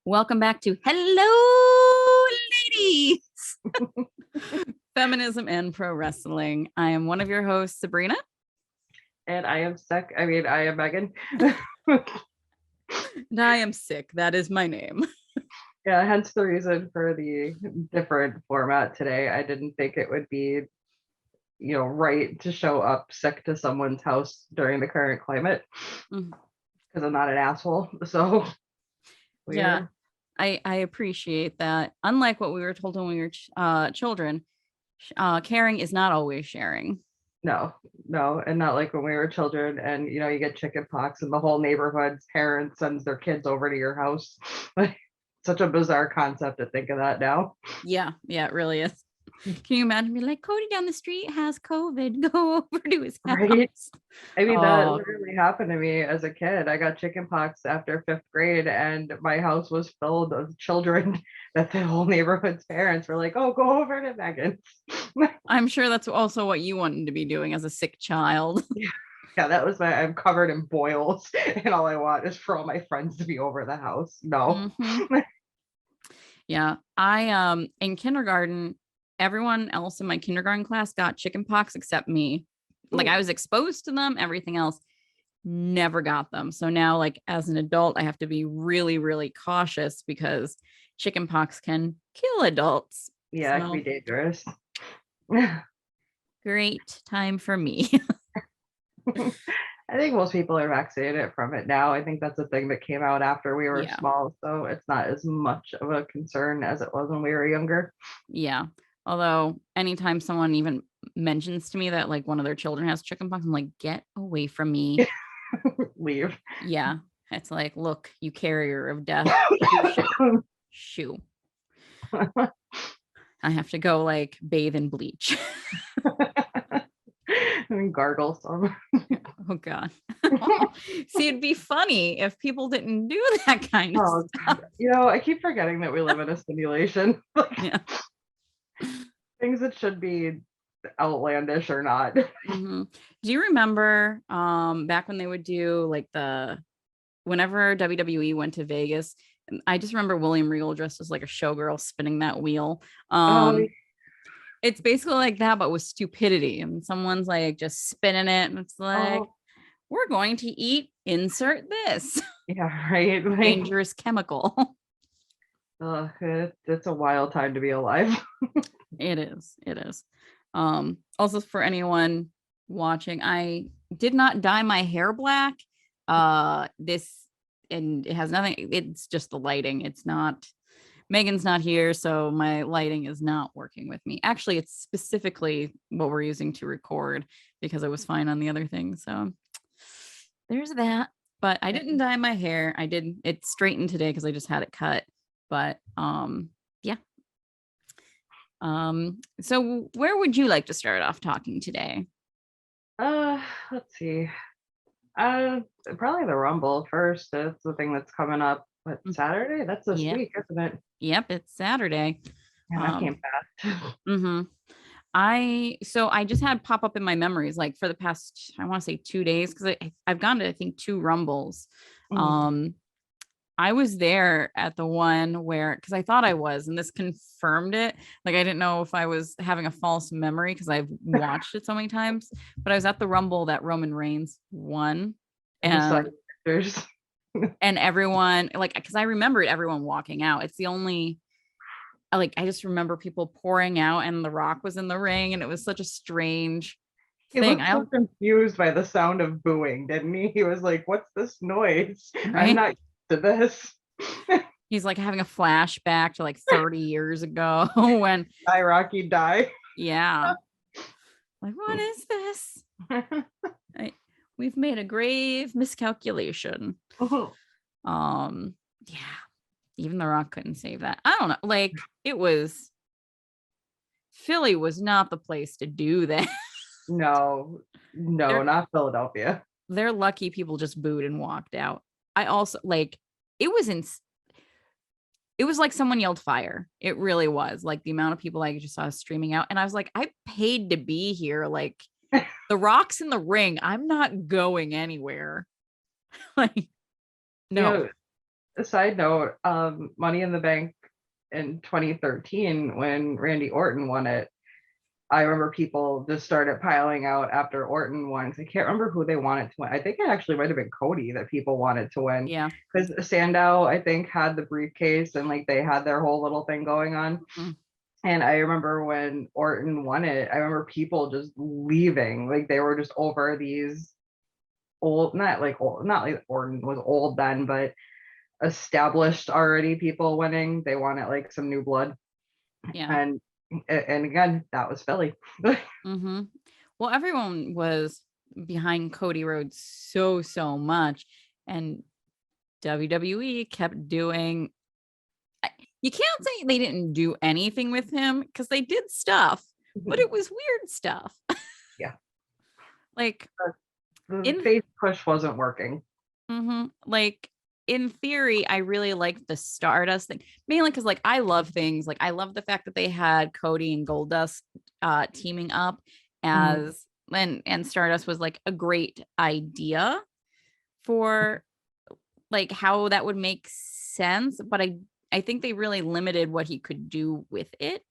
Welcome back to Hello, ladies. Feminism and Pro Wrestling. I am one of your hosts, Sabrina. And I am Megan. And I am sick. That is my name. Yeah, hence the reason for the different format today. I didn't think it would be, right to show up sick to someone's house during the current climate because I'm not an asshole. So yeah, I appreciate that. Unlike what we were told when we were children, caring is not always sharing. No, and not like when we were children and you get chicken pox and the whole neighborhood's parents sends their kids over to your house. Like, such a bizarre concept to think of that now. Yeah, it really is. Can you imagine me like, Cody down the street has COVID, go over to his house? Right. I mean, that literally happened to me as a kid. I got chicken pox after 5th grade, and my house was filled of children that the whole neighborhood's parents were like, oh, go over to Megan's. I'm sure that's also what you wanted to be doing as a sick child. Yeah, that was I'm covered in boils, and all I want is for all my friends to be over the house. No. Yeah, I in kindergarten, everyone else in my kindergarten class got chicken pox except me. Like, I was exposed to them, everything else never got them. So now, like, as an adult, I have to be really, really cautious because chicken pox can kill adults. Yeah, it can be dangerous. Great time for me. I think most people are vaccinated from it now. I think that's a thing that came out after we were small, so it's not as much of a concern as it was when we were younger. Yeah. Although anytime someone even mentions to me that like one of their children has chickenpox, I'm like, get away from me. Leave. Yeah. It's like, look, you carrier of death. Shoo. I have to go like bathe in bleach. And gargle some. Oh God. See, it'd be funny if people didn't do that kind of stuff. I keep forgetting that we live in a simulation. Yeah. Things that should be outlandish or not. Do you remember back when they would do like whenever WWE went to Vegas, I just remember William Regal dressed as like a showgirl spinning that wheel. It's basically like that, but with stupidity. And someone's like just spinning it. And it's like, we're going to eat, insert this. Yeah, right. Like, dangerous chemical. It's a wild time to be alive. It is. Also, for anyone watching, I did not dye my hair black. And it has nothing, it's just the lighting. It's not, Megan's not here, so my lighting is not working with me. Actually, it's specifically what we're using to record because it was fine on the other thing. So there's that. But I didn't dye my hair. It straightened today because I just had it cut. But yeah. So where would you like to start off talking today? Let's see. Probably the Rumble first. That's the thing that's coming up. But Saturday? That's this week, isn't it? Yep, it's Saturday. Yeah, that came fast. I just had pop up in my memories like for the past, I want to say 2 days, because I've gone to I think 2 Rumbles. I was there at the one where, because I thought I was, and this confirmed it. Like, I didn't know if I was having a false memory because I've watched it so many times, but I was at the Rumble that Roman Reigns won. And everyone, like, because I remembered everyone walking out. It's the only, like, I just remember people pouring out, and The Rock was in the ring, and it was such a strange thing. I was confused by the sound of booing, didn't he? He was like, "What's this noise? Right? I'm not used to this." He's like having a flashback to like 30 years ago when Rocky died. Yeah. Like, what is this? We've made a grave miscalculation. Yeah. Even The Rock couldn't save that. I don't know. Like, Philly was not the place to do that. No, not Philadelphia. They're lucky people just booed and walked out. I also, like, it was like someone yelled fire. It really was, like, the amount of people I just saw streaming out. And I was like, I paid to be here. Like, The Rock's in the ring. I'm not going anywhere. Like, no. A side note, Money in the Bank in 2013 when Randy Orton won it, I remember people just started piling out after Orton won. 'Cause I can't remember who they wanted to win. I think it actually might have been Cody that people wanted to win. Yeah. Because Sandow, I think, had the briefcase and like they had their whole little thing going on. Mhm. And I remember when Orton won it, I remember people just leaving. Like they were just over these old, not like Orton was old then, but established already people winning. They wanted like some new blood. Yeah. And again, that was Philly. Mm-hmm. Well, everyone was behind Cody Rhodes so much, and WWE kept doing. You can't say they didn't do anything with him because they did stuff, but it was weird stuff. Yeah. Like The in face push wasn't working. like in theory, I really like the Stardust thing, mainly because like I love things like I love the fact that they had Cody and Goldust teaming up Mhm. as and Stardust was like a great idea for like how that would make sense, but I think they really limited what he could do with it.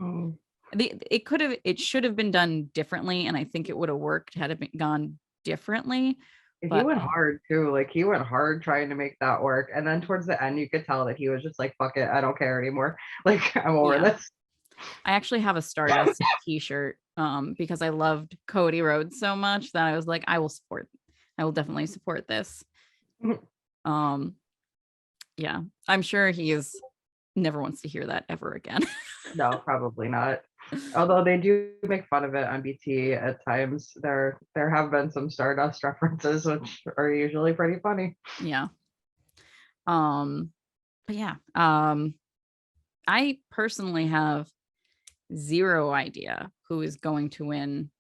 Mm. It should have been done differently, and I think it would have worked had it been gone differently. He But went hard too. Like he went hard trying to make that work. And then towards the end, you could tell that he was just like, fuck it, I don't care anymore. Like I'm over yeah, this. I actually have a Stardust t-shirt because I loved Cody Rhodes so much that I was like, I will definitely support this. Um, yeah, I'm sure he is never wants to hear that ever again. No, probably not. Although they do make fun of it on BT at times. There have been some Stardust references, which are usually pretty funny. Yeah. Um, but yeah, I personally have zero idea who is going to win.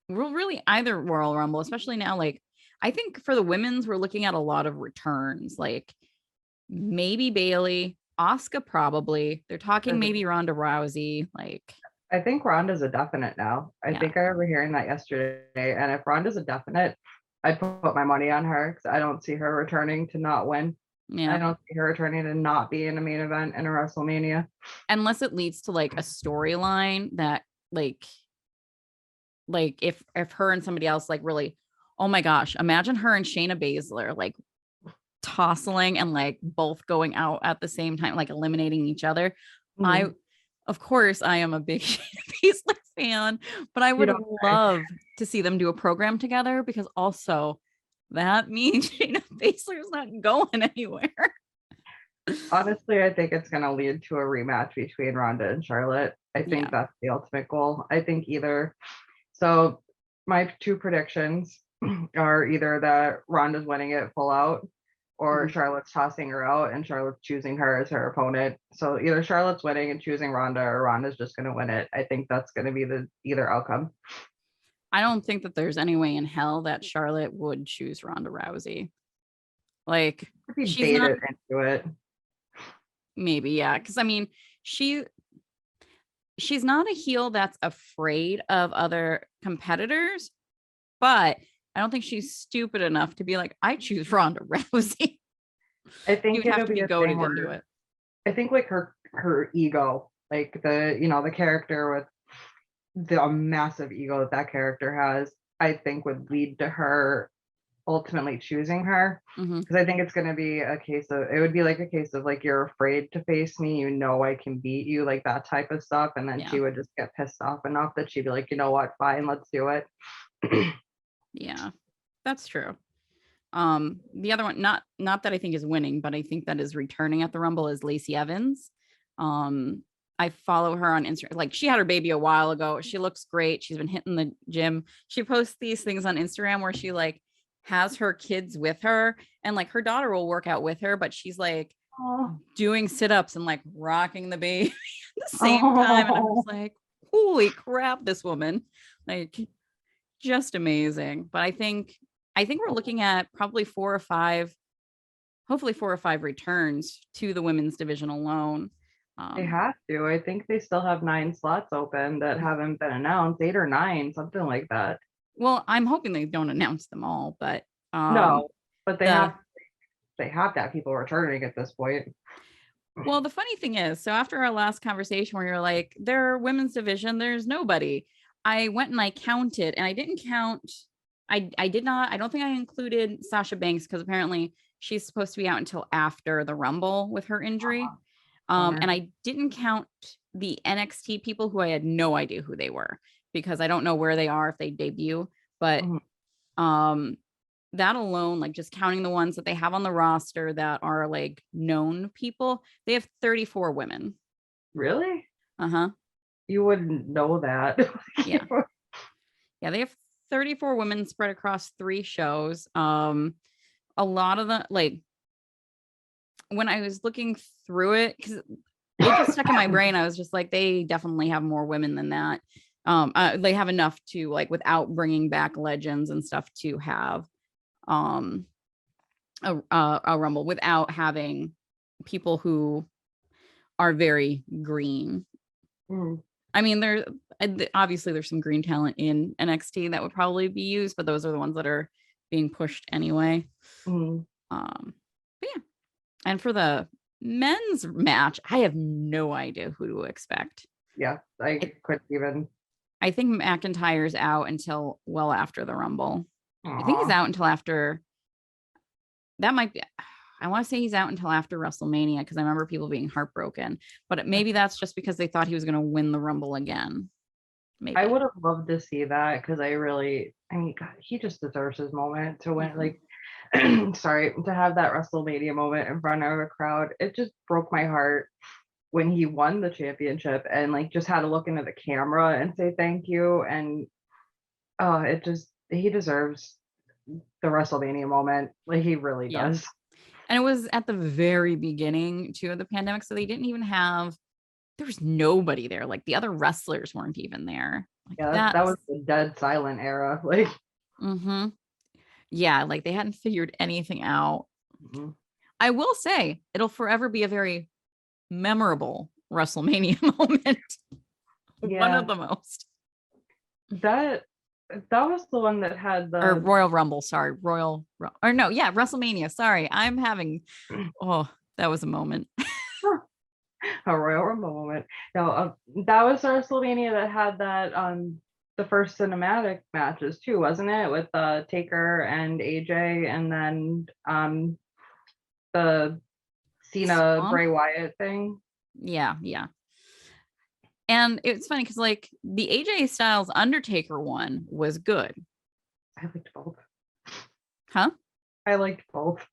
Well, really either Royal Rumble, especially now. Like, I think for the women's, we're looking at a lot of returns. Like maybe Bailey, Asuka, probably. They're talking maybe Ronda Rousey. Like, I think Ronda's a definite now. I yeah, think I remember hearing that yesterday. And if Ronda's a definite, I'd put my money on her because I don't see her returning to not win. I yeah. don't see her returning to not be in a main event in a WrestleMania. Unless it leads to like a storyline that like if her and somebody else like really, oh my gosh, imagine her and Shayna Baszler like tossling and like both going out at the same time, like eliminating each other. I, Mhm. of course, I am a big Shayna Baszler fan, but I You would know, love to see them do a program together because also that means Shayna Baszler's not going anywhere. honestly, I think it's going to lead to a rematch between Ronda and Charlotte. I Yeah. think that's the ultimate goal. I think either, so my two predictions are either that Ronda's winning it full out or Mhm. Charlotte's tossing her out and Charlotte's choosing her as her opponent. So either Charlotte's winning and choosing Ronda or Ronda's just going to win it. I think that's going to be the either outcome. I don't think that there's any way in hell that Charlotte would choose Ronda Rousey. Like Could be she's not, baited into it. maybe, yeah. Cause I mean, she she's not a heel that's afraid of other competitors, but I don't think she's stupid enough to be like, I choose Ronda Rousey. I You think would have it'll to be be a thing goaded into where it. I think like her ego, like the character with the massive ego that that character has, I think would lead to her ultimately choosing her. Hmm. Because I think it's going to be a case of, it would be like a case of like, you're afraid to face me, you know, I can beat you, like that type of stuff. And then Yeah. she would just get pissed off enough that she'd be like, you know what, fine, let's do it. Yeah. That's true. The other one, not that I think is winning, but I think that is returning at the Rumble is Lacey Evans. Um, I follow her on Instagram. Like she had her baby a while ago. She looks great. She's been hitting the gym. She posts these things on Instagram where she like has her kids with her and like her daughter will work out with her, but she's like Oh, doing sit-ups and like rocking the baby at the same time. And I'm oh. just like, holy crap, this woman. Like just amazing. But I think we're looking at probably four or five, hopefully 4 or 5 returns to the women's division alone. They Um, have to. I think they still have 9 slots open that haven't been announced, 8 or 9, something like that. well, I'm hoping they don't announce them all, but No, but they the have. they have to have people returning at this point. Well, the funny thing is, so after our last conversation where you're like, their women's division, there's nobody. I went and I counted, and I didn't count. I did not. I don't think I included Sasha Banks because apparently she's supposed to be out until after the Rumble with her injury. And I didn't count the NXT people who I had no idea who they were because I don't know where they are if they debut. But that alone, like just counting the ones that they have on the roster that are like known people, they have 34 women. Really? Uh-huh. You wouldn't know that. Yeah. Yeah, they have 34 women spread across 3 shows. A lot of the, like, when I was looking through it, because it just stuck in my brain, I was just like, they definitely have more women than that. They have enough to, like, without bringing back legends and stuff, to have a Rumble without having people who are very green. I mean, obviously there's some green talent in NXT that would probably be used, but those are the ones that are being pushed anyway. But yeah, and for the men's match, I have no idea who to expect. Yeah, I couldn't even. I think McIntyre's out until well after the Rumble. I think he's out until after. That might be. I want to say he's out until after WrestleMania because I remember people being heartbroken. But maybe that's just because they thought he was going to win the Rumble again. Maybe. I would have loved to see that because I mean, God, he just deserves his moment to win. Like, sorry, to have that WrestleMania moment in front of a crowd. It just broke my heart when he won the championship and like just had to look into the camera and say thank you. And he deserves the WrestleMania moment. Like, he really does. And it was at the very beginning too of the pandemic, so they didn't even have. There was nobody there. Like the other wrestlers weren't even there. Like, yeah, that was the dead silent era. Like, yeah, like they hadn't figured anything out. I will say it'll forever be a very memorable WrestleMania moment. One of the most. That was the one that had the Royal Rumble. Sorry, WrestleMania. Sorry, I'm having. Oh, that was a moment. A Royal Rumble moment. No, that was the WrestleMania that had that the first cinematic matches too, wasn't it? With Taker and AJ, and then the Cena Bray Wyatt thing. Yeah. And it's funny because like the AJ Styles Undertaker one was good. I liked both. Huh? I liked both.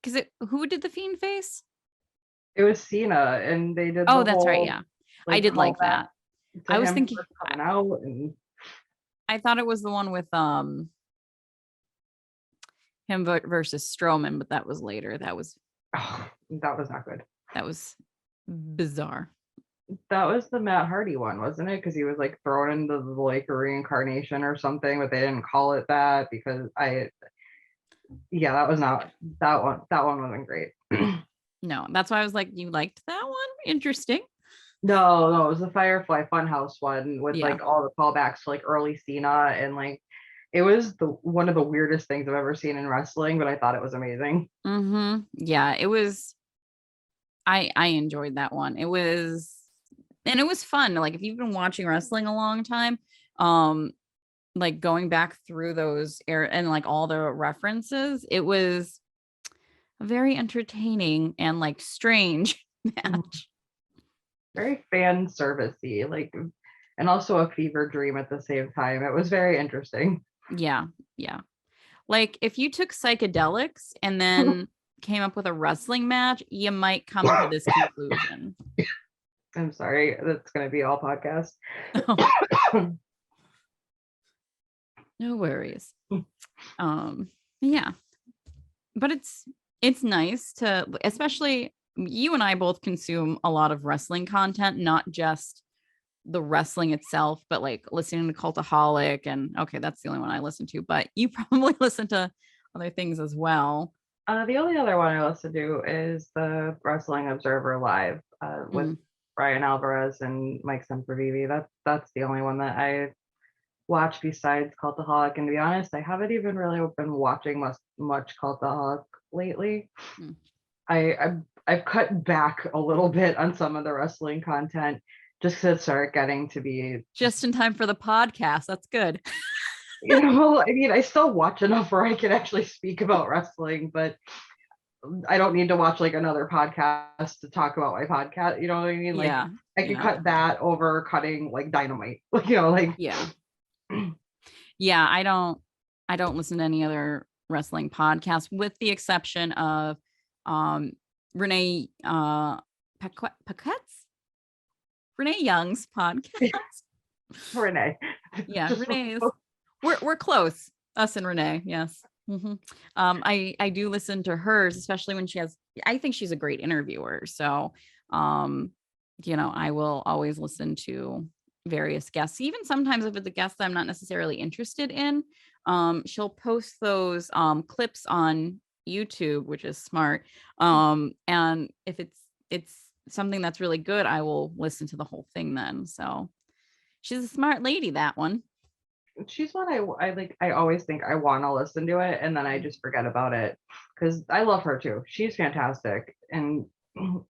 Because who did the Fiend face? It was Cena, and they did. Oh, that's right. Yeah, like, I did like that. I was thinking coming out, and I thought it was the one with him versus Strowman, but that was later. That was not good. That was bizarre. That was the Matt Hardy one, wasn't it? Because he was like thrown into the like reincarnation or something, but they didn't call it that because that was not that one. That one wasn't great. No, that's why I was like, you liked that one? Interesting. No, it was the Firefly Funhouse one with like all the callbacks to like early Cena, and like it was one of the weirdest things I've ever seen in wrestling, but I thought it was amazing. Yeah, it was. I enjoyed that one. It was fun. Like if you've been watching wrestling a long time, like going back through those and like all the references, it was a very entertaining and like strange match. Very fan servicey, like, and also a fever dream at the same time. It was very interesting. Yeah. Like if you took psychedelics and then came up with a wrestling match, you might come to this conclusion. I'm sorry, that's going to be all podcast. No worries. Yeah, but it's nice to, especially you and I both consume a lot of wrestling content, not just the wrestling itself, but like listening to Cultaholic, and okay, that's the only one I listen to, but you probably listen to other things as well. The only other one I listen to is the Wrestling Observer Live with Brian Alvarez and Mike Sempervive. That's the only one that I watch besides Cultaholic. And to be honest, I haven't even really been watching much Cultaholic lately. Hmm. I've cut back a little bit on some of the wrestling content just because it started getting to be Just in time for the podcast. That's good. I mean, I still watch enough where I can actually speak about wrestling, but I don't need to watch like another podcast to talk about my podcast. You know what I mean? Like Yeah. I can cut that over cutting like Dynamite. Like Yeah. Yeah. I don't listen to any other wrestling podcasts with the exception of Renee Paquette's Renee Young's podcast. Renee. Yeah, Just Renee's. We're close. Us and Renee. Yes. I do listen to hers, especially when she has. I think she's a great interviewer. So, I will always listen to various guests. Even sometimes if it's a guest that I'm not necessarily interested in, she'll post those clips on YouTube, which is smart. And if it's something that's really good, I will listen to the whole thing then. So she's a smart lady, that one. She's one I like. I always think I want to listen to it, and then I just forget about it because I love her too. She's fantastic, and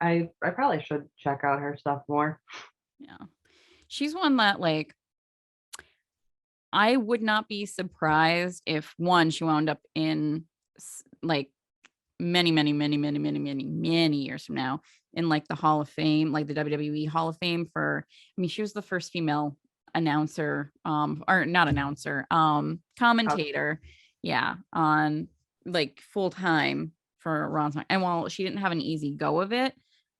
I probably should check out her stuff more. Yeah. She's one that like I would not be surprised if one, she wound up in like many years from now in like the Hall of Fame, like the WWE Hall of Fame for, I mean, she was the first female announcer, or not announcer, commentator. Yeah. On like full time for Ron's. And while she didn't have an easy go of it,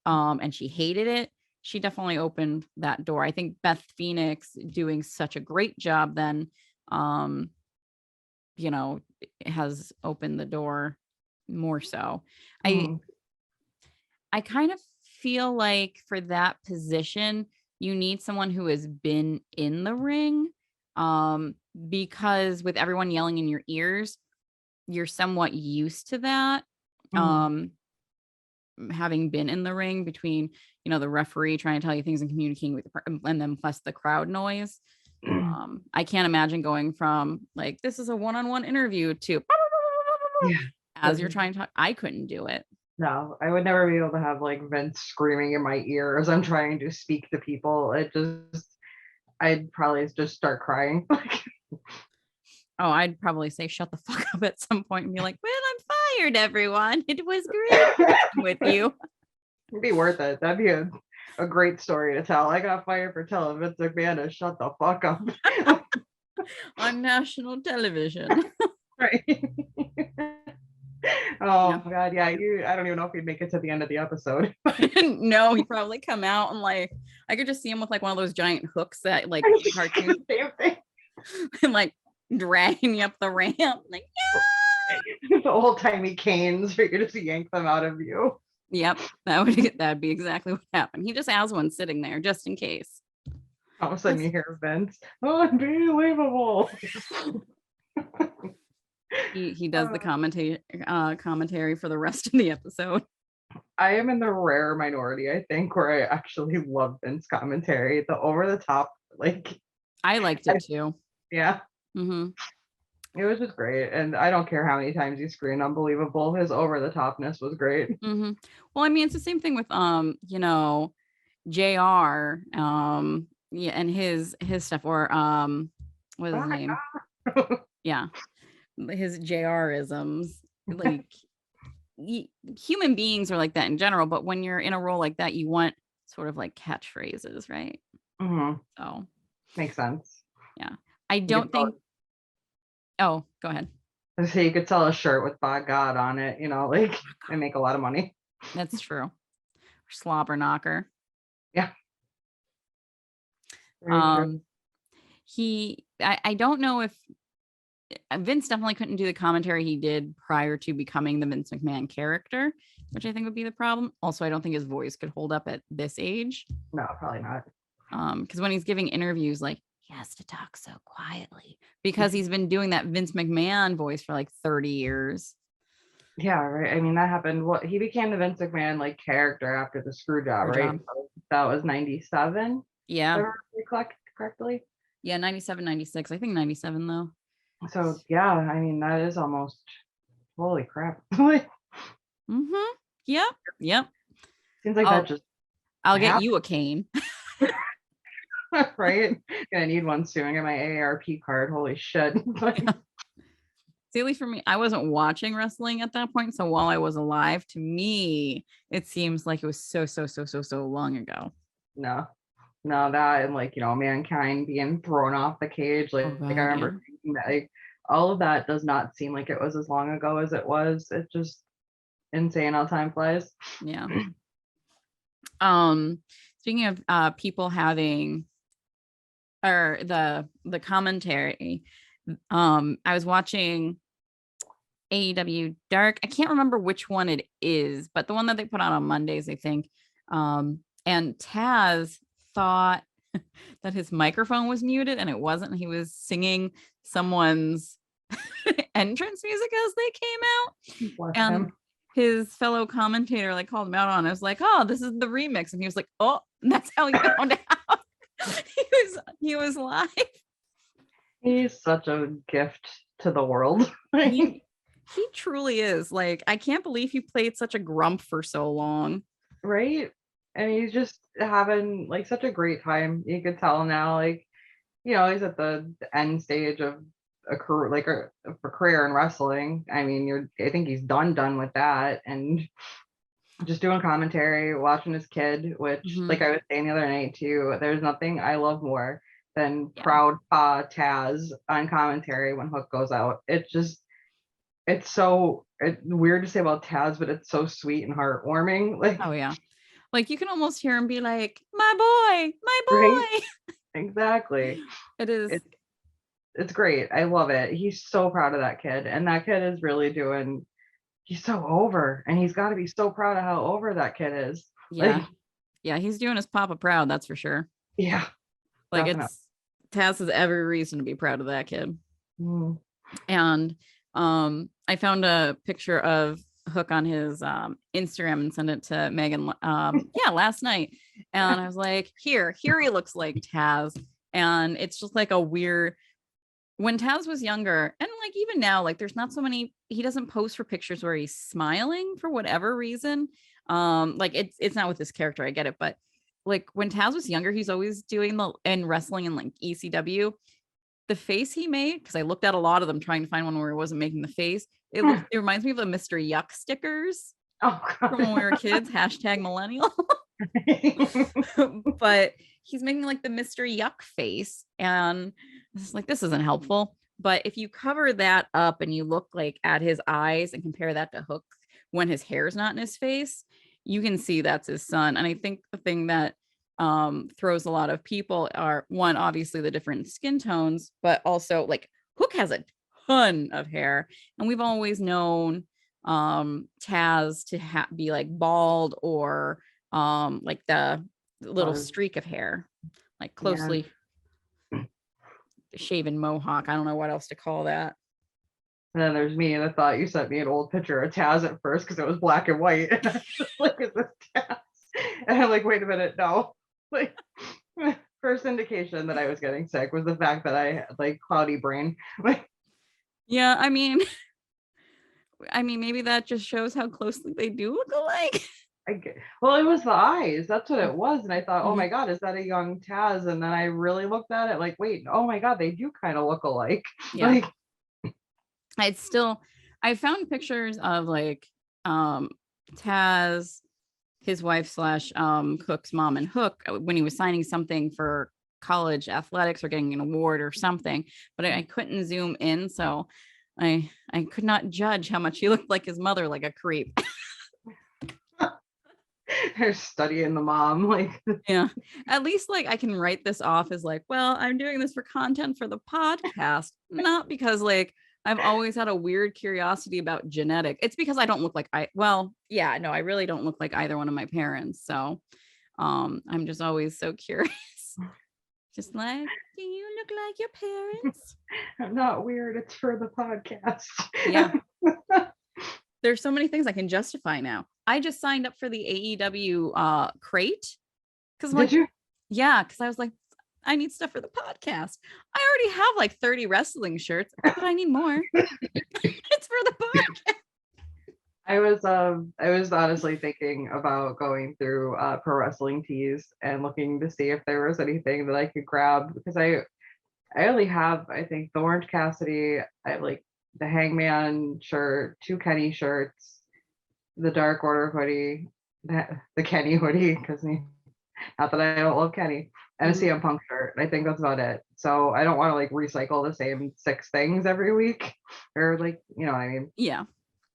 and she hated it, she definitely opened that door. I think Beth Phoenix doing such a great job then, has opened the door more so. I kind of feel like for that position, you need someone who has been in the ring, because with everyone yelling in your ears, you're somewhat used to that. Having been in the ring between, the referee trying to tell you things and communicating with and then plus the crowd noise. I can't imagine going from like, this is a one-on-one interview to as you're trying to talk. I couldn't do it. No, I would never be able to have like Vince screaming in my ear as I'm trying to speak to people. I'd probably just start crying. Oh, I'd probably say shut the fuck up at some point and be like, well, I'm fired, everyone. It was great with you. It'd be worth it. That'd be a great story to tell. I got fired for telling Vince McMahon to shut the fuck up. On national television. Right. Oh God, yeah. I don't even know if he'd make it to the end of the episode. No, he'd probably come out and like I could just see him with like one of those giant hooks that like cartoon same thing. and like dragging you up the ramp. Like, yeah. The old timey canes for you to just yank them out of you. Yep, that'd be exactly what happened. He just has one sitting there just in case. All of a sudden you hear Vince, unbelievable. He does the commentary for the rest of the episode. I am in the rare minority, I think, where I actually love Vince commentary. The over the top, like I liked it too. Yeah. It was just great, and I don't care how many times you scream unbelievable. His over the topness was great. Well, I mean, it's the same thing with JR, yeah, and his stuff, or what is his name? Yeah, his JR-isms. Like human beings are like that in general, but when you're in a role like that, you want sort of like catchphrases, right? So makes sense. Yeah, I don't think. Oh, go ahead. So you could sell a shirt with "By God" on it, like and make a lot of money. That's true. Slobber knocker. Yeah. I don't know if Vince definitely couldn't do the commentary he did prior to becoming the Vince McMahon character, which I think would be the problem. Also, I don't think his voice could hold up at this age. No, probably not. Because when he's giving interviews, like he has to talk so quietly because he's been doing that Vince McMahon voice for like 30 years. Yeah, right. I mean, that happened. He became the Vince McMahon like character after the screw job, right? So that was 97. Yeah. If I remember correctly. Yeah, 97, 96. I think 97 though. So yeah, I mean that is almost holy crap. Like, Mm-hmm. Yep. Yep. seems like that I'll just I'll get happened, you a cane. right? Gonna need one soon. I get my AARP card. Holy shit. Like, Yeah. See, at least for me, I wasn't watching wrestling at that point. So while I was alive, to me, it seems like it was so long ago. no, no, that and like, mankind being thrown off the cage. Oh Like I God, yeah. remember thinking that like all of that does not seem like it was as long ago as it was. It's just insane how time flies. Yeah. Um, speaking of people having or the commentary, I was watching AEW Dark. I can't remember which one it is, but the one that they put on Mondays, I think. And Taz thought that his microphone was muted and it wasn't. He was singing someone's entrance music as they came out. Bless And him. his fellow commentator like called him out on it. I was like, oh, this is the remix. And he was like, oh, that's how he found out. he was live. He's such a gift to the world. He truly is. Like, I can't believe he played such a grump for so long. Right? And he's just having like such a great time. You could tell now, like, he's at the end stage of a career, like a career in wrestling. I mean, I think he's done with that, and just doing commentary, watching his kid, which, Mhm. like I was saying the other night too, there's nothing I love more than Yeah. proud pa Taz on commentary when Hook goes out. It's so weird to say about Taz, but it's so sweet and heartwarming. Like, Oh yeah. Like you can almost hear him be like, "My boy, my right? boy." Exactly. It is. It's great. I love it. He's so proud of that kid, and that kid is really doing. He's so over, and he's got to be so proud of how over that kid is. Like, Yeah. Yeah, he's doing his papa proud, that's for sure. yeah, Like definitely. it's Taz has every reason to be proud of that kid. Mm. And I found a picture of Hook on his Instagram and sent it to Megan yeah, last night. And I was like, here he looks like Taz. And it's just like a weird when Taz was younger, and like even now, like there's not so many, he doesn't post for pictures where he's smiling for whatever reason. Like it's not with this character, I get it, but like when Taz was younger, he's always doing the and wrestling and like ECW, the face he made, because I looked at a lot of them trying to find one where he wasn't making the face. It reminds me of the Mr. Yuck stickers Oh from when we were kids, hashtag millennial. But he's making like the Mr. Yuck face. And it's like, this isn't helpful. But if you cover that up and you look like at his eyes and compare that to Hook when his hair's not in his face, you can see that's his son. And I think the thing that throws a lot of people are one, obviously the different skin tones, but also like Hook has a ton of hair. And we've always known Taz to be like bald or like the little streak of hair, like Yeah. closely shaven mohawk. I don't know what else to call that. And then there's me, and I thought you sent me an old picture of Taz at first because it was black and white. And I was just like, is this Taz? And I'm like, wait a minute, no. Like, first indication that I was getting sick was the fact that I had like cloudy brain. Like, Yeah, I mean, maybe that just shows how closely they do look alike. well, it was the eyes. That's what it was. And I thought, oh Mhm. my God, is that a young Taz? And then I really looked at it like, wait, oh my God, they do kind of look alike. Yeah. Like, It's still, I found pictures of like Taz, his wife slash Cook's mom, and Hook when he was signing something for college athletics or getting an award or something, but I couldn't zoom in, so I could not judge how much he looked like his mother, like a creep. they're studying the mom. Like, Yeah, at least like I can write this off as like, well, I'm doing this for content for the podcast, not because like I've always had a weird curiosity about genetic. It's because I don't look like yeah, no, I really don't look like either one of my parents. So I'm just always so curious. Just like, do you look like your parents? I'm not weird. It's for the podcast. Yeah. There's so many things I can justify now. I just signed up for the AEW crate because Did you? yeah, because I was like, I need stuff for the podcast. I already have like 30 wrestling shirts, but I need more. It's for the podcast. I was honestly thinking about going through pro wrestling tees and looking to see if there was anything that I could grab, because I only have, I think, the Orange Cassidy, I have like the Hangman shirt, 2 Kenny shirts, the Dark Order hoodie, the Kenny hoodie, because not that I don't love Kenny, and a Mhm. CM Punk shirt. I think that's about it. So I don't want to like recycle the same 6 things every week, or like, you know what I mean? Yeah.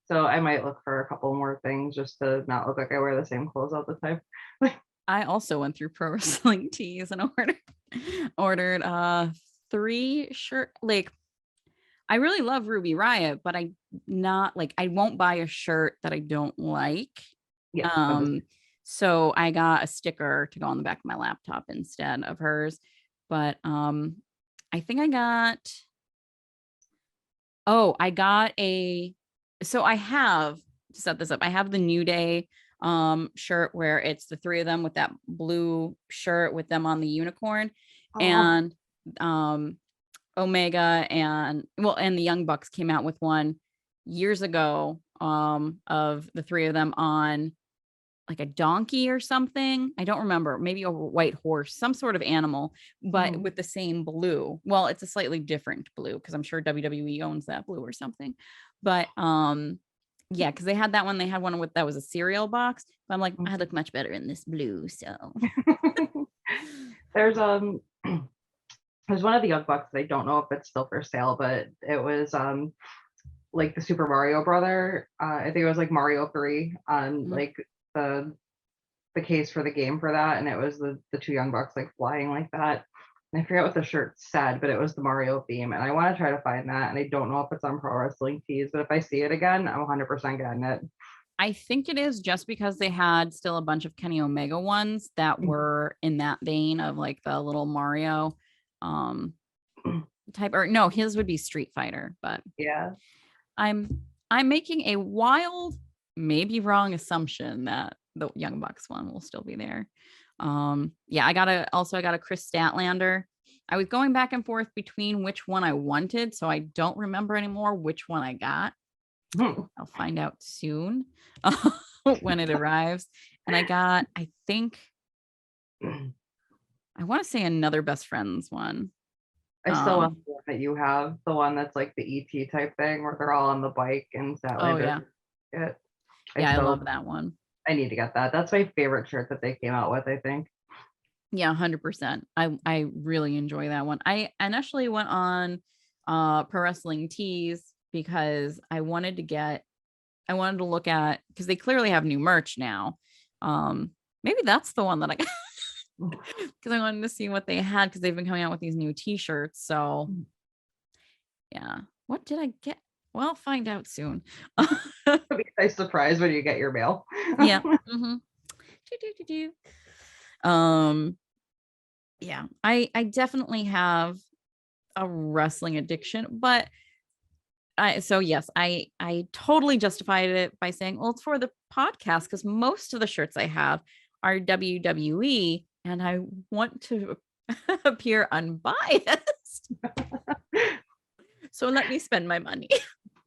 So I might look for a couple more things just to not look like I wear the same clothes all the time. I also went through pro wrestling tees and ordered 3 shirt, like I really love Ruby Riot, but I won't buy a shirt that I don't like. Yeah, So I got a sticker to go on the back of my laptop instead of hers. But I think I got so I have to set this up. I have the New Day shirt where it's the 3 of them with that blue shirt with them on the unicorn, oh, and Omega and the Young Bucks came out with one years ago of the 3 of them on like a donkey or something. I don't remember, maybe a white horse, some sort of animal, but with the same blue. Well, it's a slightly different blue because I'm sure WWE owns that blue or something. But yeah, because they had that one. They had one that was a cereal box. But I'm like, I look much better in this blue. So there's there's one of the Young Bucks that I don't know if it's still for sale, but it was like the Super Mario brother. I think it was like Mario 3 on mhm. like the the case for the game for that, and it was the 2 Young Bucks like flying like that. And I forget what the shirt said, but it was the Mario theme, and I want to try to find that, and I don't know if it's on Pro Wrestling Tees, but if I see it again, I'm 100% getting it. I think it is just because they had still a bunch of Kenny Omega ones that were in that vein of like the little Mario um type, or no, his would be Street Fighter, but Yeah. I'm I'm making a wild, maybe wrong assumption that the Young Bucks one will still be there. Yeah, I got a Chris Statlander. I was going back and forth between which one I wanted, so I don't remember anymore which one I got. I'll find out soon when it arrives. And I think I want to say another best friends one. I still want Um, the one that you have, the one that's like the ET type thing where they're all on the bike and oh Statlander. yeah. It. I Yeah, I still love that one. I need to get that. That's my favorite shirt that they came out with, I think. Yeah, 100%. I really enjoy that one. I initially went on Pro Wrestling Tees because I wanted to look at, because they clearly have new merch now. Maybe that's the one that I got because I wanted to see what they had because they've been coming out with these new t-shirts. So yeah. What did I get? Well, I'll find out soon. It'll be a nice surprise when you get your mail. Yeah. Mm-hmm. Um, yeah, I definitely have a wrestling addiction, but I totally justified it by saying, well, it's for the podcast because most of the shirts I have are WWE and I want to appear unbiased. So let me spend my money.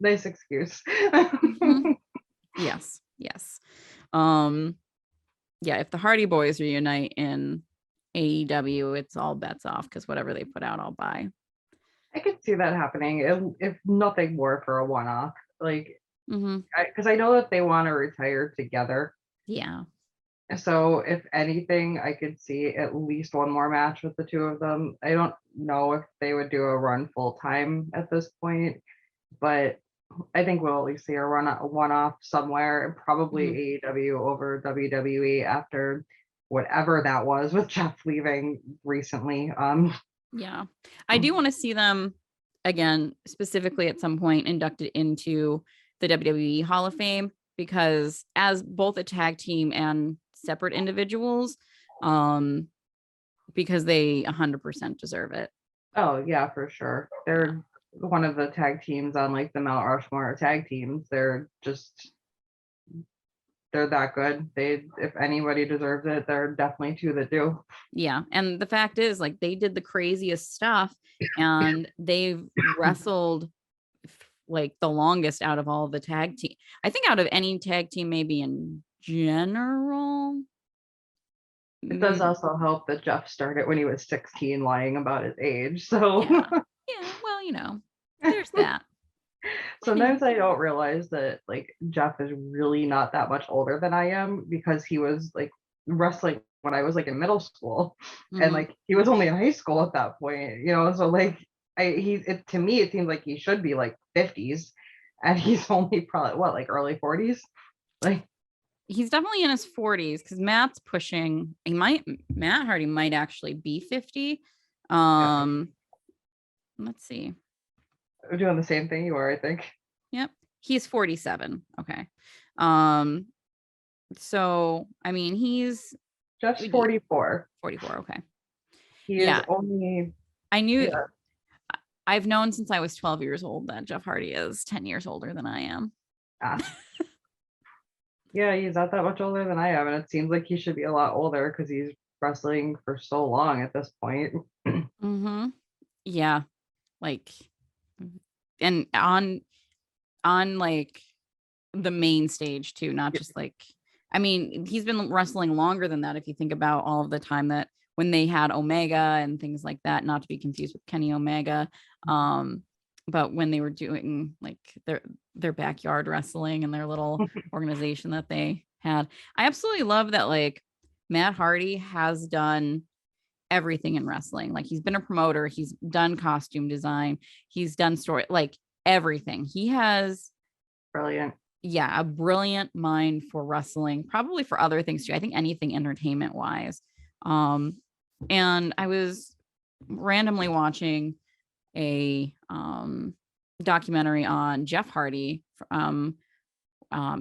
Nice excuse. Mhm. Yes, yes. Um, yeah, if the Hardy Boys reunite in AEW, it's all bets off because whatever they put out, I'll buy. I could see that happening if nothing more for a one-off. Like, Mm-hmm. because I know that they want to retire together. Yeah. So if anything, I could see at least one more match with the 2 of them. I don't know if they would do a run full time at this point, but I think we'll at least see a one off somewhere, and probably Mm-hmm. AEW over WWE after whatever that was with Jeff leaving recently. Yeah. I do want to see them again, specifically at some point inducted into the WWE Hall of Fame, because as both a tag team and separate individuals, um, because they 100% deserve it. Oh yeah, for sure. Yeah. They're one of the tag teams on like the Mount Rushmore tag teams. They're just they're that good. If anybody deserves it, they're definitely two that do. Yeah. And the fact is, like, they did the craziest stuff and they've wrestled like the longest out of all the tag team. I think out of any tag team, maybe in general. It does also help that Jeff started when he was 16, lying about his age. So Yeah. Yeah. Well, you know, there's that. sometimes I don't realize that like Jeff is really not that much older than I am because he was like wrestling when I was like in middle school, and like he was only in high school at that point, you know. So like to me it seems like he should be like 50s, and he's only probably what, like early 40s. Like He's definitely in his 40s because Matt Hardy might actually be 50. Let's see. we're doing the same thing you are, I think. Yep. He's 47. Okay. So I mean he's Jeff's 44. 44. Okay. He is only I knew yeah. I've known since I was 12 years old that Jeff Hardy is 10 years older than I am. Yeah, he's not that much older than I am, and it seems like he should be a lot older because he's wrestling for so long at this point. Yeah, like, and on like the main stage too, not just like, I mean, he's been wrestling longer than that if you think about all of the time that when they had Omega and things like that, not to be confused with Kenny Omega. But when they were doing like their backyard wrestling and their little organization that they had. I absolutely love that like Matt Hardy has done everything in wrestling. Like he's been a promoter, he's done costume design, he's done story, like everything. He has Brilliant. Yeah, a brilliant mind for wrestling, probably for other things too. I think anything entertainment wise. And I was randomly watching a documentary on Jeff Hardy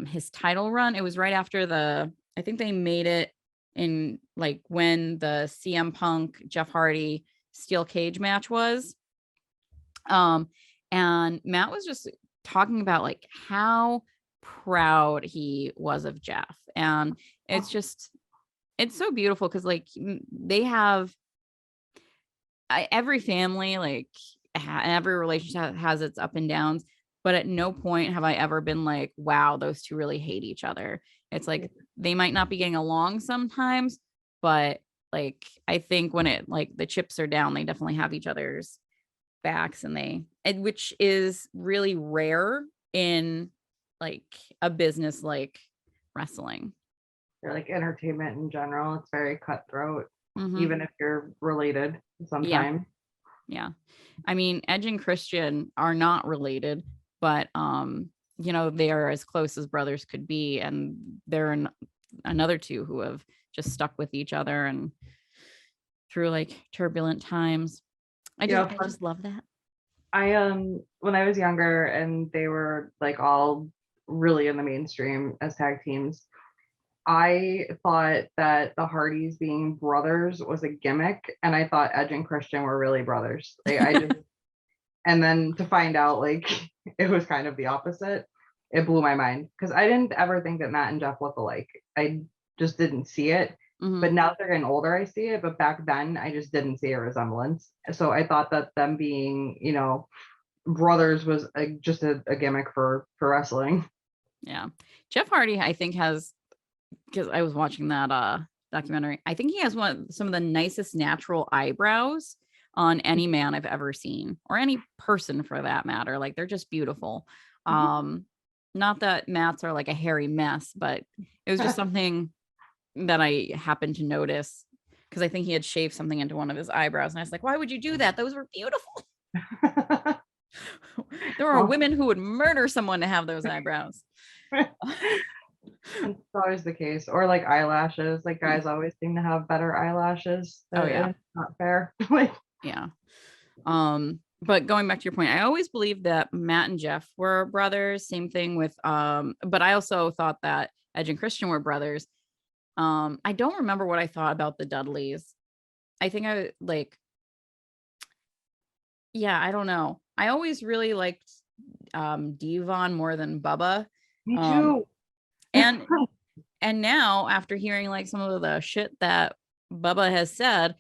his title run. It was right after I think they made it in like when the CM Punk Jeff Hardy steel cage match was. And Matt was just talking about like how proud he was of Jeff. And it's so beautiful because like they have every family, like every relationship has its up and downs, but at no point have I ever been like, wow, those two really hate each other. It's like they might not be getting along sometimes, but like I think when it like the chips are down, they definitely have each other's backs, which is really rare in like a business like wrestling. Or like entertainment in general, it's very cutthroat, even if you're related sometimes. Yeah. I mean, Edge and Christian are not related, but you know, they are as close as brothers could be, and they're another two who have just stuck with each other and through like turbulent times. I just love that. I when I was younger and they were like all really in the mainstream as tag teams, I thought that the Hardys being brothers was a gimmick, and I thought Edge and Christian were really brothers. And then to find out like it was kind of the opposite, it blew my mind because I didn't ever think that Matt and Jeff look alike. I just didn't see it. But now that they're getting older, I see it. But back then, I just didn't see a resemblance. So I thought that them being, you know, brothers was just a gimmick for wrestling. Yeah, Jeff Hardy, I think because I was watching that documentary. I think he has some of the nicest natural eyebrows on any man I've ever seen, or any person for that matter. Like they're just beautiful. Not that Matt's are like a hairy mess, but it was just something that I happened to notice because I think he had shaved something into one of his eyebrows, and I was like, why would you do that? Those were beautiful. There are women who would murder someone to have those eyebrows. It's always the case. Or like eyelashes. Like guys always seem to have better eyelashes. It's not fair. Yeah. But going back to your point, I always believed that Matt and Jeff were brothers. Same thing with but I also thought that Edge and Christian were brothers. I don't remember what I thought about the Dudleys. I think I I don't know. I always really liked Devon more than Bubba. Me too. And And now, after hearing like some of the shit that Bubba has said,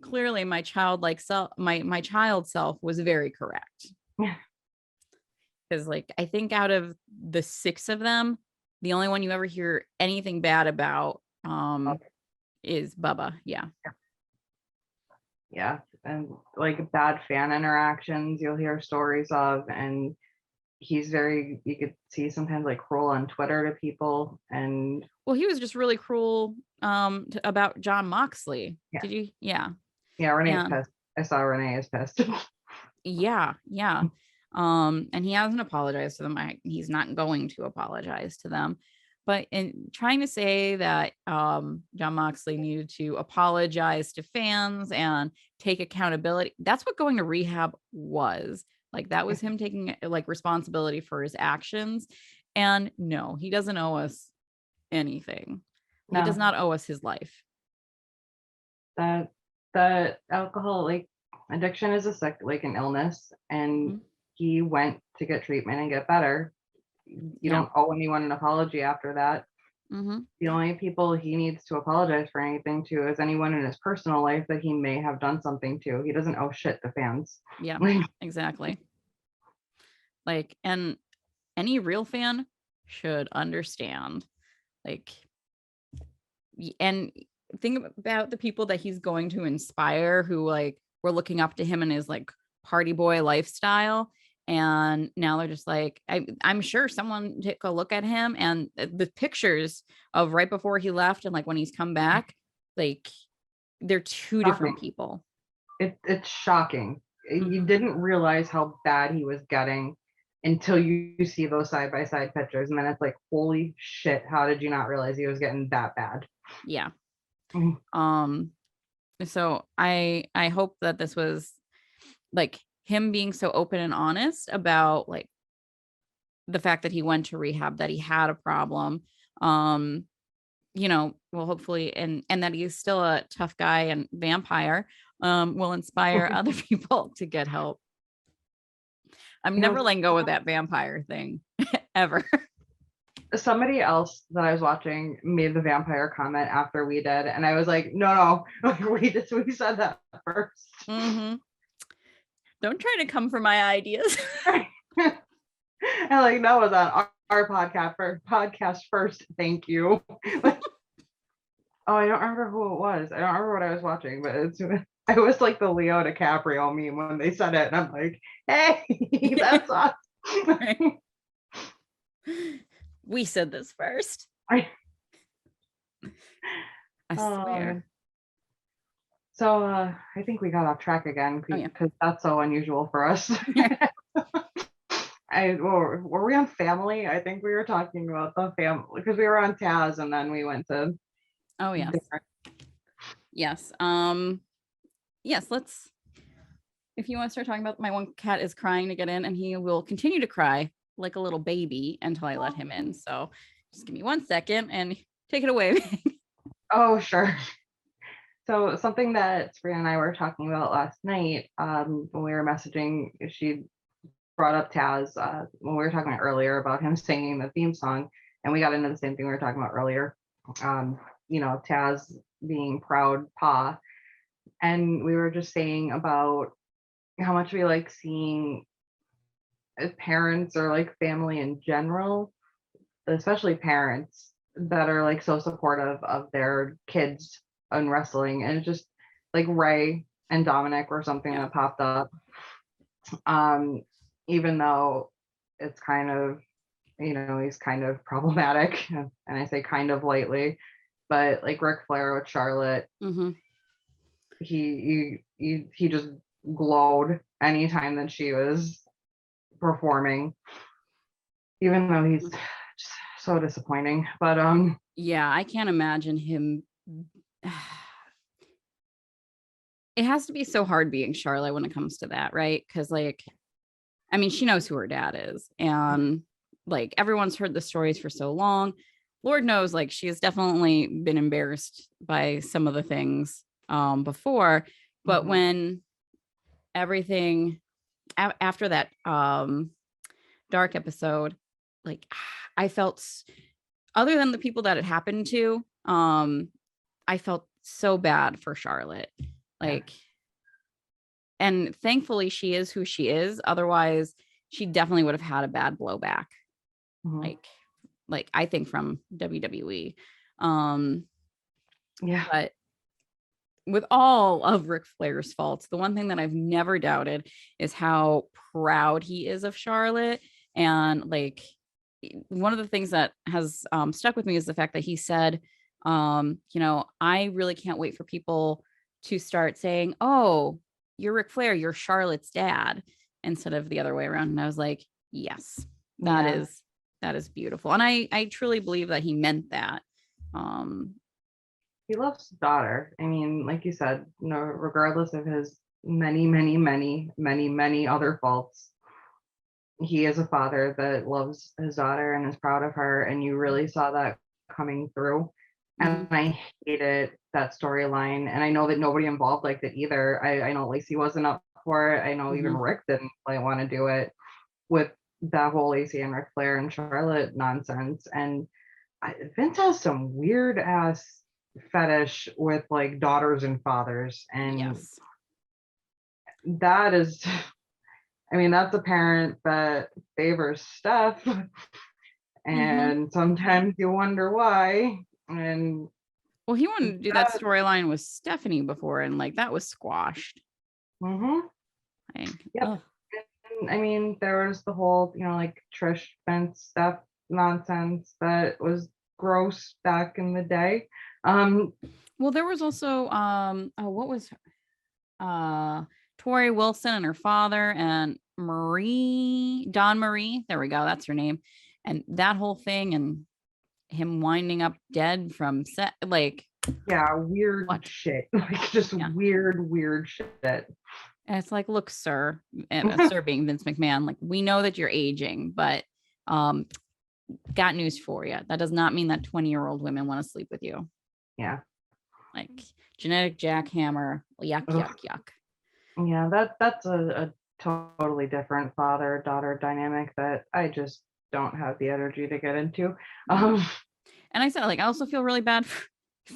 clearly my childlike self, my child self was very correct. Because like I think out of the 6 of them, the only one you ever hear anything bad about is Bubba. Yeah. Yeah. And like bad fan interactions you'll hear stories of, and he's very, you could see sometimes like cruel on Twitter to people. And Well, he was just really cruel about John Moxley. yeah. Did you? Yeah. Yeah, Renee's And pissed. I saw Renee is pissed. yeah. And he hasn't apologized to them. He's not going to apologize to them. But in trying to say that John Moxley needed to apologize to fans and take accountability, that's what going to rehab was. Like that was him taking like responsibility for his actions. And no, he doesn't owe us anything. He does not owe us his life. That alcohol like addiction is an illness, and he went to get treatment and get better. You don't owe anyone an apology after that. The only people he needs to apologize for anything to is anyone in his personal life that he may have done something to. He doesn't owe shit to fans. Yeah, exactly. Like, and any real fan should understand. Like, and think about the people that he's going to inspire who like were looking up to him in his like party boy lifestyle. And now they're just like, I'm sure someone took a look at him and the pictures of right before he left and like when he's come back, like they're two different people. It's shocking. You didn't realize how bad he was getting until you see those side-by-side pictures. And then it's like, holy shit, how did you not realize he was getting that bad? Yeah. So I hope that this was like him being so open and honest about like the fact that he went to rehab, that he had a problem, you know, well, hopefully, and that he's still a tough guy and vampire, will inspire other people to get help. I'm never letting go of that vampire thing ever. Somebody else that I was watching made the vampire comment after we did, and I was like, no, we said that first. Don't try to come for my ideas. And like that was on our podcast first. Thank you. Oh, I don't remember who it was. I don't remember what I was watching, but I was like the Leo DiCaprio meme when they said it, and I'm like, hey, that's us. We said this first. I swear. So I think we got off track again because that's so unusual for us. Were we on family? I think we were talking about the family because we were on Taz and then we went to. Oh yes. Yes. Yes, let's, if you want to start talking about, my one cat is crying to get in and he will continue to cry like a little baby until I let him in. So just give me 1 second and take it away. Oh, sure. So something that Sabrina and I were talking about last night, when we were messaging, she brought up Taz when we were talking earlier about him singing the theme song, and we got into the same thing we were talking about earlier. You know, Taz being proud pa, and we were just saying about how much we like seeing parents or like family in general, especially parents that are like so supportive of their kids in wrestling. And it's just like Ray and Dominic were something that popped up, even though it's kind of, you know, he's kind of problematic, and I say kind of lightly, but like Ric Flair with Charlotte, he just glowed anytime that she was performing, even though he's just so disappointing. But yeah, I can't imagine him. It has to be so hard being Charlotte when it comes to that, right? Because like, I mean, she knows who her dad is, and like everyone's heard the stories for so long. Lord knows, like she has definitely been embarrassed by some of the things before. But when everything after that dark episode, like I felt other than the people that it happened to, I felt so bad for Charlotte. Like, and thankfully she is who she is. Otherwise, she definitely would have had a bad blowback. Mhm. Like I think from WWE. Yeah. But with all of Ric Flair's faults, the one thing that I've never doubted is how proud he is of Charlotte. And like one of the things that has stuck with me is the fact that he said, I really can't wait for people to start saying, oh, you're Ric Flair, you're Charlotte's dad, instead of the other way around. And I was like, yes, that Yeah. is beautiful. And I truly believe that he meant that. He loves his daughter. I mean, like you said, regardless of his many, many, many, many, many other faults, he is a father that loves his daughter and is proud of her. And you really saw that coming through. And Mhm. I hated that storyline. And I know that nobody involved liked it either. I know Lacey wasn't up for it. I know even Mhm. Rick didn't want to do it with that whole Lacey and Ric Flair and Charlotte nonsense. And Vince has some weird ass fetish with like daughters and fathers. And Yes. that is, I mean, that's a parent that favors Steph. Mhm. And sometimes you wonder why. And Well, he wanted to do that that, storyline with Stephanie before, and like that was squashed. mm-hmm, Like, yep. ugh. And, I mean, there was the whole, like Trish Vince stuff nonsense that was gross back in the day. Well, there was also what was Tori Wilson and her father and Dawn Marie. There we go. That's her name. And that whole thing and him winding up dead from set, like yeah, weird what? shit. Like just Yeah. weird shit. And it's like, look, sir, and sir being Vince McMahon, like we know that you're aging, but um, got news for you. That does not mean that 20-year-old women want to sleep with you. Yeah. Like genetic jackhammer, yuck, Ugh. yuck, yuck. Yeah, that's a totally different father daughter dynamic that I just don't have the energy to get into. No. Um, And I said, like, I also feel really bad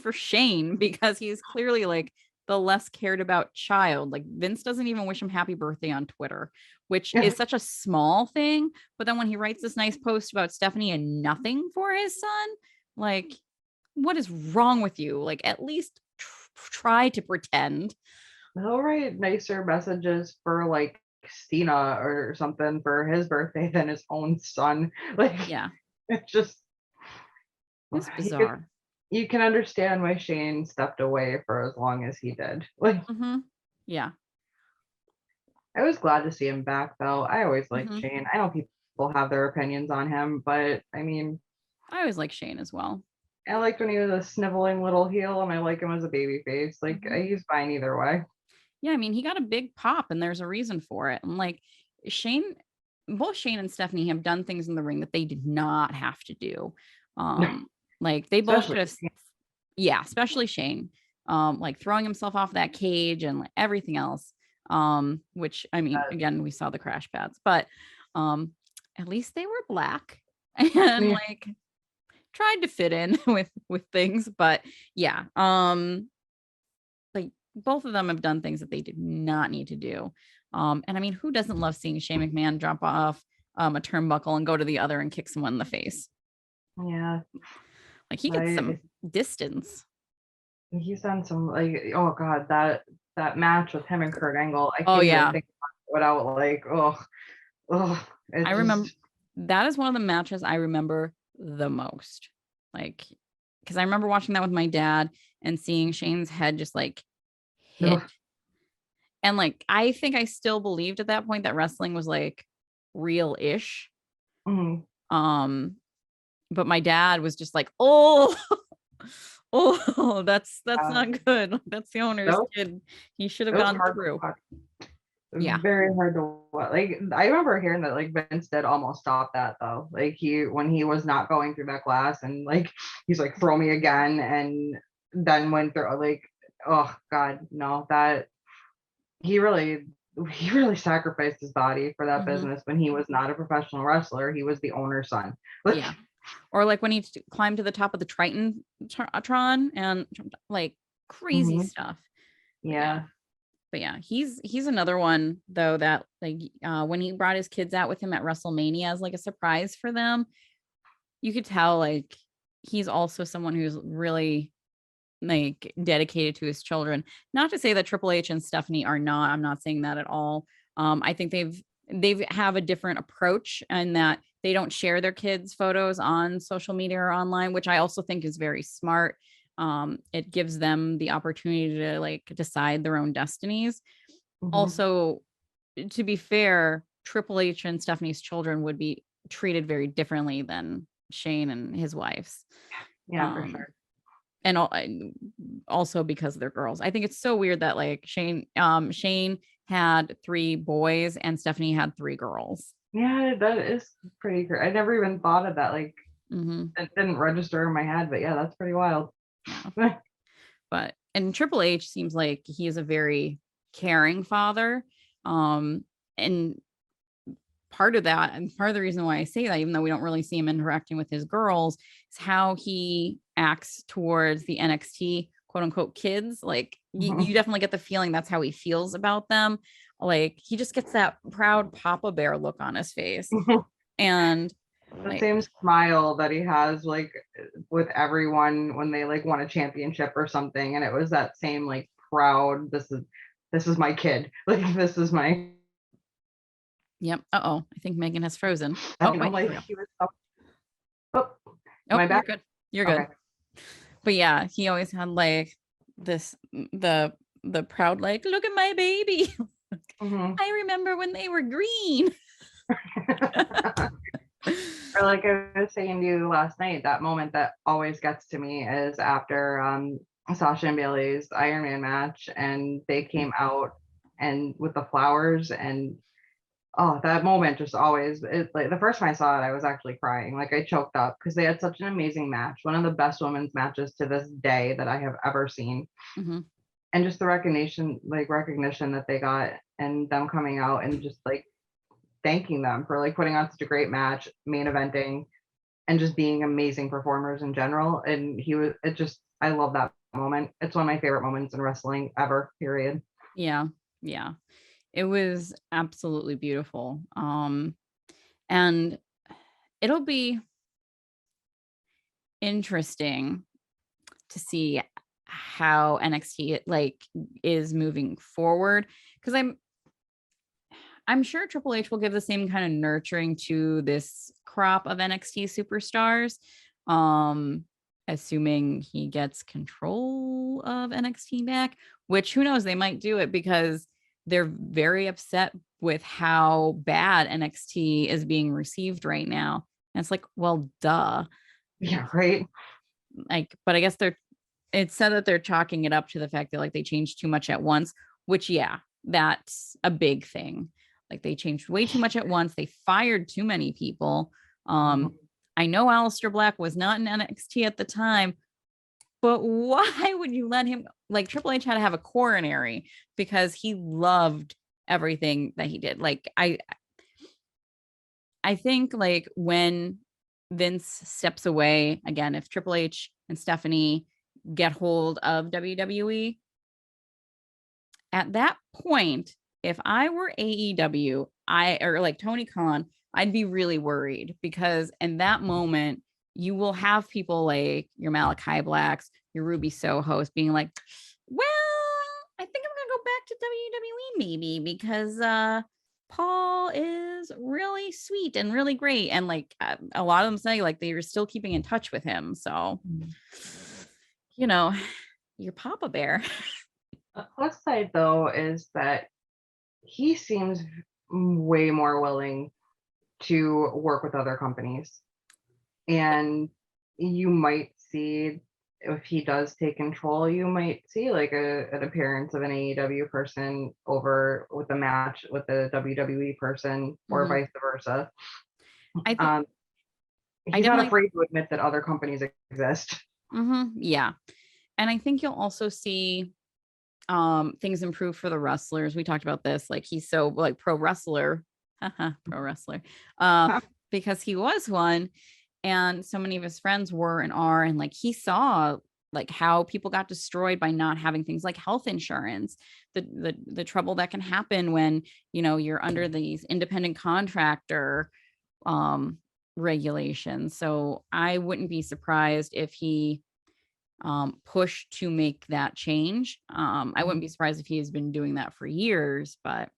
for Shane because he's clearly like the less cared about child. Like Vince doesn't even wish him happy birthday on Twitter, which yeah, is such a small thing. But then when he writes this nice post about Stephanie and nothing for his son, like, what is wrong with you? Like, at least try to pretend. he'll write nicer messages for like Cena or something for his birthday than his own son. Like Yeah, it's just it's he could, bizarre. you can understand why Shane stepped away for as long as he did. Like Mm-hmm. Yeah. I was glad to see him back though. I always liked Mm-hmm. Shane. I know people have their opinions on him, but I mean, I always like Shane as well. I liked when he was a sniveling little heel, and I like him as a baby face. Like Mm-hmm. he's fine either way. Yeah, I mean, he got a big pop and there's a reason for it. And like Shane, both Shane and Stephanie have done things in the ring that they did not have to do. No, Like they both especially should have, yeah, especially Shane, like throwing himself off that cage and like everything else. Which I mean, again, we saw the crash pads, but at least they were black and yeah, like tried to fit in with things. But yeah, like both of them have done things that they did not need to do. And I mean, who doesn't love seeing Shane McMahon drop off a turnbuckle and go to the other and kick someone in the face? yeah. Like he gets I, some distance. he's done some like oh god that match with him and Kurt Angle. I Oh can't even yeah. think without like I it remember just that is one of the matches I remember the most. Like, because I remember watching that with my dad and seeing Shane's head just like hit. ugh. And like I think I still believed at that point that wrestling was like real-ish. Mhm. Um, but my dad was just like, oh, oh, that's Uh, not good. That's the owner's that was, kid. He should have that was gone hard to through. watch. Yeah. Very hard to watch. Like I remember hearing that like Vince did almost stop that though. Like he when he was not going through that glass and like he's like throw me again and then went through like oh god no that he really sacrificed his body for that Hmm. business when he was not a professional wrestler. He was the owner's son. Like Yeah. Or like when he climbed to the top of the Tron and like crazy stuff. Yeah. But yeah, he's another one though that like when he brought his kids out with him at WrestleMania as like a surprise for them, you could tell like he's also someone who's really like dedicated to his children. Not to say that Triple H and Stephanie are not. I'm not saying that at all. I think they've have a different approach and that they don't share their kids' photos on social media or online, which I also think is very smart. It gives them the opportunity to like decide their own destinies. Also, to be fair, Triple H and Stephanie's children would be treated very differently than Shane and his wife's. Yeah, for sure. And also because they're girls. I think it's so weird that like Shane had 3 boys and Stephanie had 3 girls. Yeah, that is pretty great. I never even thought of that. Like, it didn't register in my head, but yeah, that's pretty wild. Yeah. But and Triple H seems like he is a very caring father. And part of that, and part of the reason why I say that, even though we don't really see him interacting with his girls, is how he acts towards the NXT quote unquote kids. Like you definitely get the feeling that's how he feels about them. Like he just gets that proud Papa Bear look on his face. And the like, same smile that he has like with everyone when they like won a championship or something, and it was that same like proud, this is my kid, like this is my. yep. I think Megan has frozen. Oh, Wait, like, he was am I back? You're good. Okay. But yeah, he always had like this the proud like, look at my baby. I remember when they were green. Or like I was saying to you last night, that moment that always gets to me is after Sasha and Bailey's Iron Man match, and they came out and with the flowers, and that moment just always, like the first time I saw it, I was actually crying. Like I choked up because they had such an amazing match, one of the best women's matches to this day that I have ever seen. And just the recognition that they got, and them coming out and just like thanking them for like putting on such a great match, main eventing, and just being amazing performers in general. And I love that moment. It's one of my favorite moments in wrestling ever, period. Yeah. It was absolutely beautiful. And it'll be interesting to see how NXT like is moving forward, because I'm sure Triple H will give the same kind of nurturing to this crop of NXT superstars, assuming he gets control of NXT back, which who knows, they might do it because they're very upset with how bad NXT is being received right now. And it's like, well, duh. Yeah, right. Like, but I guess it's said that they're chalking it up to the fact that like they changed too much at once, which yeah, that's a big thing. Like they changed way too much at once. They fired too many people. I know Aleister Black was not in NXT at the time, but why would you let him? Like Triple H had to have a coronary because he loved everything that he did. Like I think like when Vince steps away again, if Triple H and Stephanie get hold of WWE, at that point, if I were AEW, or like Tony Khan, I'd be really worried because in that moment, you will have people like your Malachi Blacks, your Ruby Sohos being like, well, I think I'm going to go back to WWE maybe because Paul is really sweet and really great. And like a lot of them say like they are still keeping in touch with him. So, you know, your Papa Bear. The plus side though is that he seems way more willing to work with other companies, and you might see, if he does take control, you might see like an appearance of an AEW person over with a match with a WWE person, or vice versa. He's not afraid to admit that other companies exist. Yeah, and I think you'll also see things improve for the wrestlers. We talked about this, like he's so like pro wrestler because he was one, and so many of his friends were and are, and like he saw like how people got destroyed by not having things like health insurance, the trouble that can happen when, you know, you're under these independent contractor regulations. So I wouldn't be surprised if he pushed to make that change. I wouldn't be surprised if he has been doing that for years, but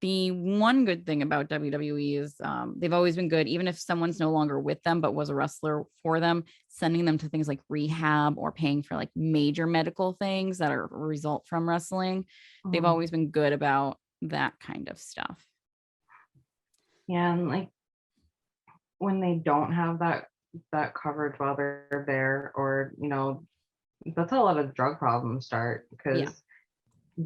the one good thing about WWE is they've always been good, even if someone's no longer with them, but was a wrestler for them, sending them to things like rehab or paying for like major medical things that are a result from wrestling. They've always been good about that kind of stuff. Yeah, and like when they don't have that coverage while they're there, or you know, that's how a lot of drug problems start, because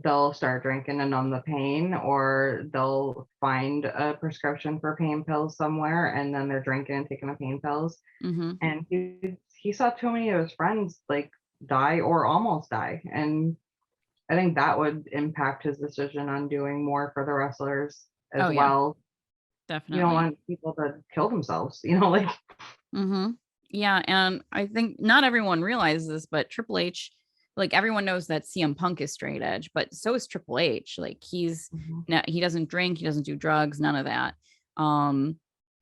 they'll start drinking to numb the pain, or they'll find a prescription for pain pills somewhere, and then they're drinking and taking the pain pills. And he saw too many of his friends like die or almost die, and I think that would impact his decision on doing more for the wrestlers as well. Definitely. You don't want people to kill themselves, you know, like. Yeah, and I think not everyone realizes this, but Triple H, like everyone knows that CM Punk is straight edge, but so is Triple H. Like he doesn't drink, he doesn't do drugs, none of that.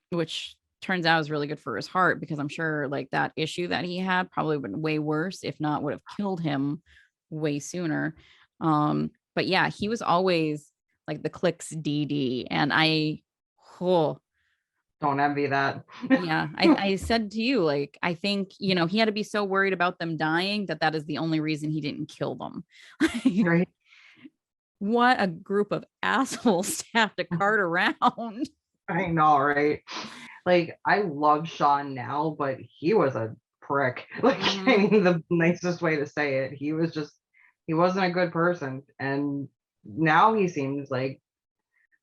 Which turns out is really good for his heart, because I'm sure like that issue that he had probably would have been way worse, if not would have killed him way sooner. But yeah, he was always like the Clicks DD, and don't envy that. Yeah, I said to you, like, I think, you know, he had to be so worried about them dying that is the only reason he didn't kill them. Right. What a group of assholes to have to cart around. I know, right? Like, I love Sean now, but he was a prick. Like, I mean, the nicest way to say it. He wasn't a good person. And now he seems like,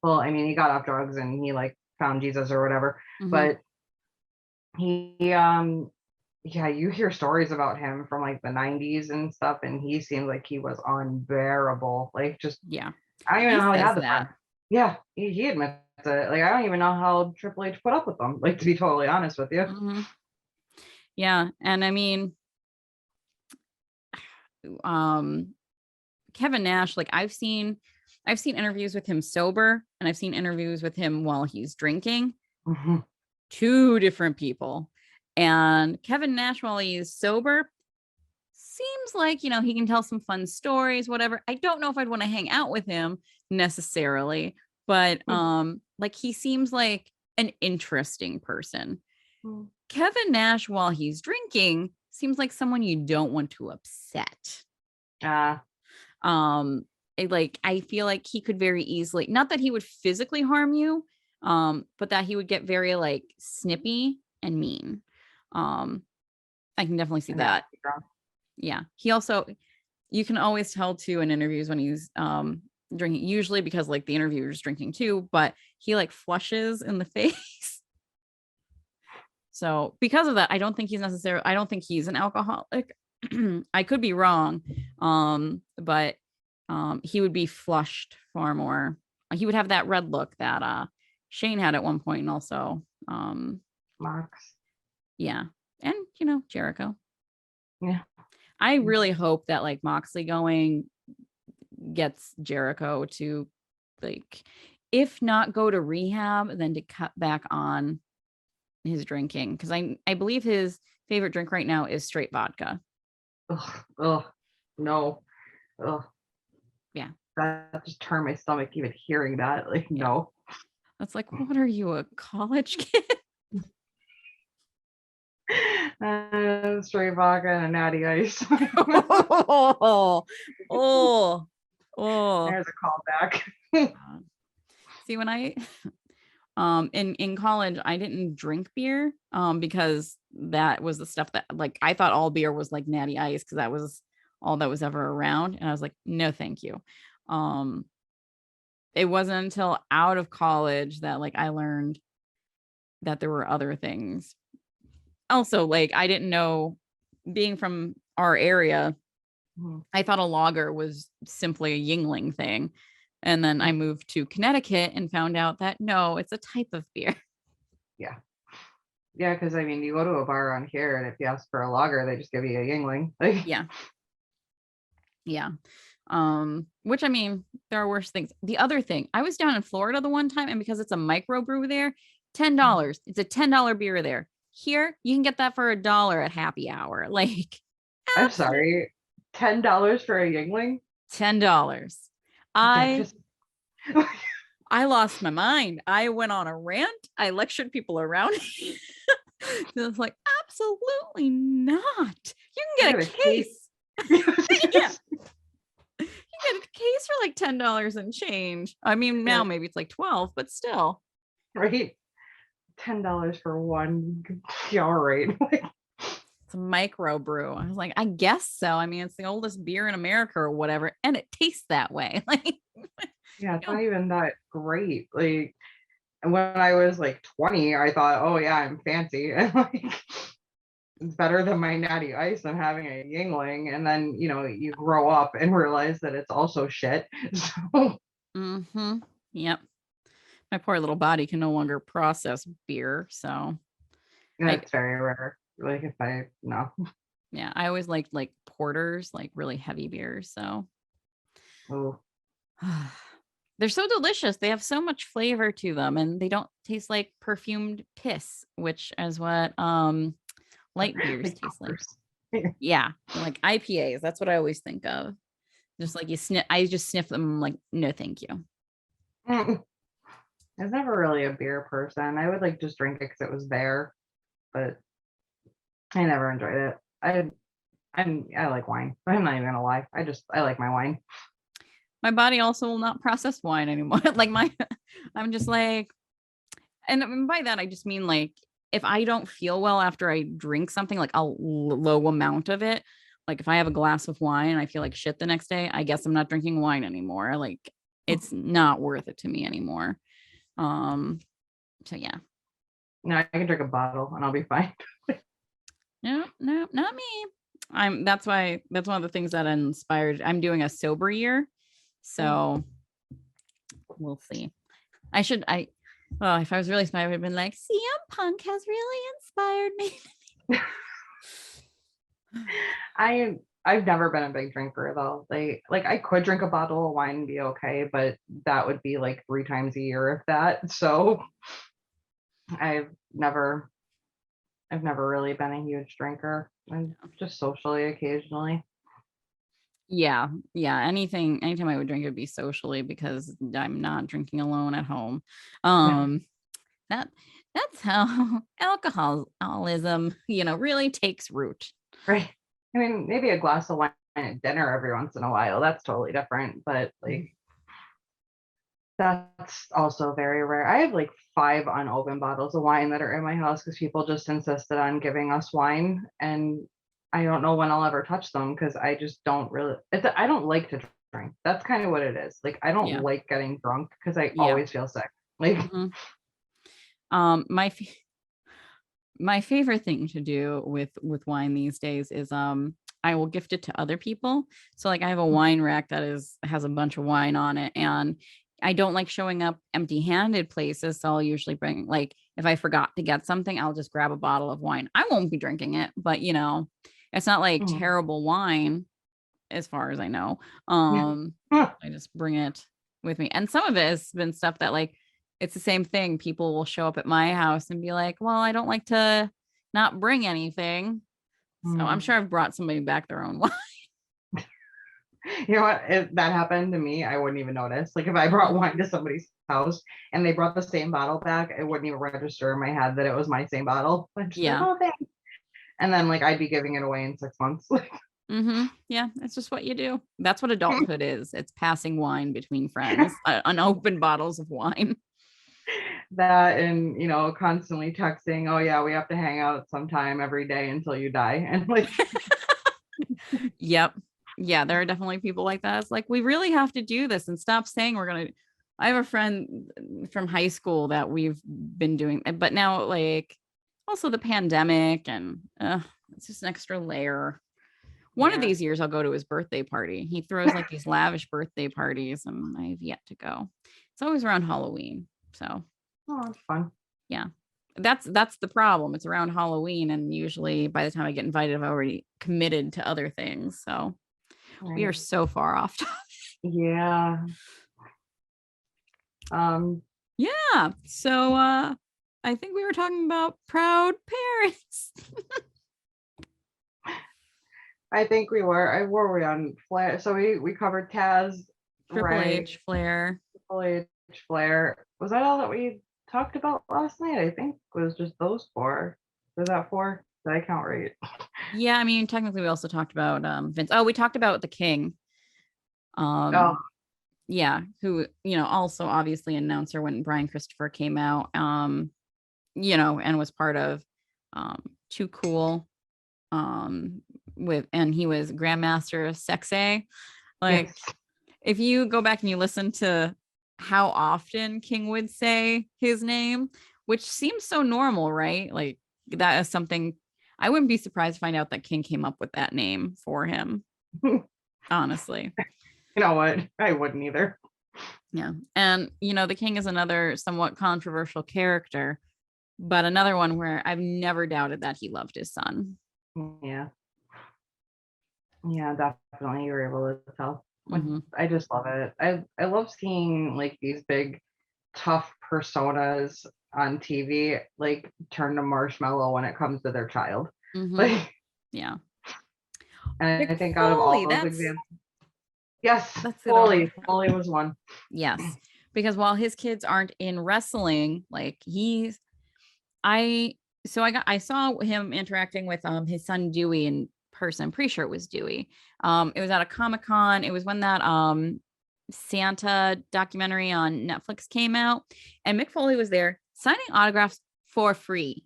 well, I mean, he got off drugs and he like found Jesus or whatever. But he yeah, you hear stories about him from like the 90s and stuff, and he seemed like he was unbearable. Like, just I don't even know how he had the friend. Yeah, he admits it. Like, I don't even know how Triple H put up with them, like, to be totally honest with you. Yeah, and I mean, Kevin Nash, like I've seen interviews with him sober, and I've seen interviews with him while he's drinking. Two different people. And Kevin Nash, while he's sober, seems like, you know, he can tell some fun stories, whatever. I don't know if I'd want to hang out with him necessarily, but like he seems like an interesting person. Kevin Nash, while he's drinking, seems like someone you don't want to upset. Like I feel like he could very easily, not that he would physically harm you, but that he would get very like snippy and mean. I can definitely see that. Yeah. He also, you can always tell too in interviews when he's drinking, usually because like the interviewer's drinking too, but he like flushes in the face. So because of that, I don't think he's an alcoholic. I could be wrong. But he would be flushed far more. He would have that red look that Shane had at one point, and also Mox. Yeah. And you know, Jericho. Yeah. I really hope that like Moxley going gets Jericho to, like, if not go to rehab, then to cut back on his drinking, because I believe his favorite drink right now is straight vodka. No. Yeah. That just turned my stomach even hearing that. Like, no. That's like, what are you, a college kid? Straight vodka and a natty ice. There's a callback. See, when I in college, I didn't drink beer because that was the stuff that, like, I thought all beer was like natty ice because that was all that was ever around, and I was like, no thank you. It wasn't until out of college that like I learned that there were other things. Also, like, I didn't know, being from our area, I thought a lager was simply a Yingling thing. And then I moved to Connecticut and found out that no, it's a type of beer. Yeah. Yeah, because I mean, you go to a bar around here, and if you ask for a lager, they just give you a Yingling. Like, Yeah. Yeah. Which I mean, there are worse things. The other thing, I was down in Florida the one time, and because it's a microbrew there, $10. It's a $10 beer there. Here, you can get that for $1 at happy hour. Like, I'm absolutely sorry, $10 for a Yingling? $10. That I just I lost my mind. I went on a rant. I lectured people around. It was like, absolutely not. You I can got get a a case. case. I was gonna Yeah. You get a case for like $10 and change. I mean, now say, maybe it's like 12, but still. right? $10 for one. Yeah, all right. Like, It's a microbrew. I was like, I guess so. I mean, it's the oldest beer in America or whatever, and it tastes that way. Like, yeah, it's you know, not even that great. Like, and when I was like 20, I thought, oh yeah, I'm fancy. And like it's better than my natty ice and having a Yingling. And then, you grow up and realize that it's also shit. So mm-hmm. Yep. My poor little body can no longer process beer. So I that's very rare. Like if I no. yeah, I always liked like porters, like really heavy beers. So Oh, they're so delicious. They have so much flavor to them and they don't taste like perfumed piss, which is what light beers like taste like. poppers. Yeah, like IPAs. That's what I always think of. Just like you sniff, I just sniff them. I'm like, no, thank you. I was never really a beer person. I would like just drink it because it was there, but I never enjoyed it. I like wine. I'm not even gonna lie. I like my wine. My body also will not process wine anymore. Like I'm just like, and by that I just mean like if I don't feel well after I drink something, like a low amount of it, like if I have a glass of wine and I feel like shit the next day, I guess I'm not drinking wine anymore. Like it's not worth it to me anymore. Um, so yeah. No, I can drink a bottle and I'll be fine. No, no, not me. That's why that's one of the things that inspired. I'm doing a sober year. So we'll see. I well, if I was really smart, I would have been like, CM Punk has really inspired me. I've never been a big drinker though. Like I could drink a bottle of wine and be okay, but that would be like 3 times a year if that. So I've never I've never really been a huge drinker. And just socially occasionally. Yeah, yeah. Anytime I would drink, it would be socially because I'm not drinking alone at home. Yeah. Um, that that's how alcoholism, really takes root. Right. I mean, maybe a glass of wine at dinner every once in a while. That's totally different. But like that's also very rare. I have like 5 unopened bottles of wine that are in my house because people just insisted on giving us wine. And I don't know when I'll ever touch them because I just don't really, I don't like to drink. That's kind of what it is. Like, I don't Yeah, like getting drunk because I yeah. always feel sick. Like, Mhm. My favorite thing to do with wine these days is I will gift it to other people. So like I have a wine rack that has a bunch of wine on it and I don't like showing up empty-handed places. So I'll usually bring like if I forgot to get something, I'll just grab a bottle of wine. I won't be drinking it, but it's not like mm, terrible wine as far as I know. yeah. I just bring it with me. And some of it has been stuff that like it's the same thing. People will show up at my house and be like, well, I don't like to not bring anything. So I'm Mm. sure I've brought somebody back their own wine. You know what? If that happened to me, I wouldn't even notice. Like if I brought wine to somebody's house and they brought the same bottle back, it wouldn't even register in my head that it was my same bottle. I'm just like, Yeah. oh, thanks. And then like I'd be giving it away in 6 months. Yeah. It's just what you do. That's what adulthood is. It's passing wine between friends, unopened bottles of wine. That and constantly texting, oh yeah, we have to hang out sometime every day until you die. And like Yep. Yeah. There are definitely people like that. It's like, we really have to do this and stop saying we're going to. I have a friend from high school that we've been doing, but now like also the pandemic and it's just an extra layer. One of yeah. these years I'll go to his birthday party. He throws like these lavish birthday parties and I've yet to go. It's always around Halloween. So Oh, it's fun. yeah. that's the problem. It's around Halloween, and usually by the time I get invited, I've already committed to other things. So we are Right. so far off. Yeah. Um, Yeah. So I think we were talking about proud parents. I think we were. I were we on Flair? So we covered Taz, Triple Ray, H, Flair. Triple H, Flair. Was that all that we talked about last night? I think it was just those four. Was that four? Did I count right? Yeah, I mean, technically we also talked about Vince. Oh, we talked about the King. Oh, Yeah, who, also obviously announcer when Brian Christopher came out, and was part of Too Cool. And he was Grandmaster of Sexe. Like, yes. if you go back and you listen to how often King would say his name, which seems so normal, right? Like, that is something I wouldn't be surprised to find out that King came up with that name for him, You honestly. know what? I wouldn't either. Yeah. And, the King is another somewhat controversial character, but another one where I've never doubted that he loved his son. Yeah. Yeah, definitely. You were able to tell. Hmm. I just love it. I love seeing like these big tough personas on TV like turn to marshmallow when it comes to their child. Hmm. Like, Yeah. and I Mick think out of all Foley, those that's examples, yes, that's the other one. Foley was one. Yes. Because while his kids aren't in wrestling, like I I saw him interacting with his son Dewey in person. I'm pretty sure it was Dewey. It was at a Comic-Con. It was when that Santa documentary on Netflix came out, and Mick Foley was there signing autographs for free.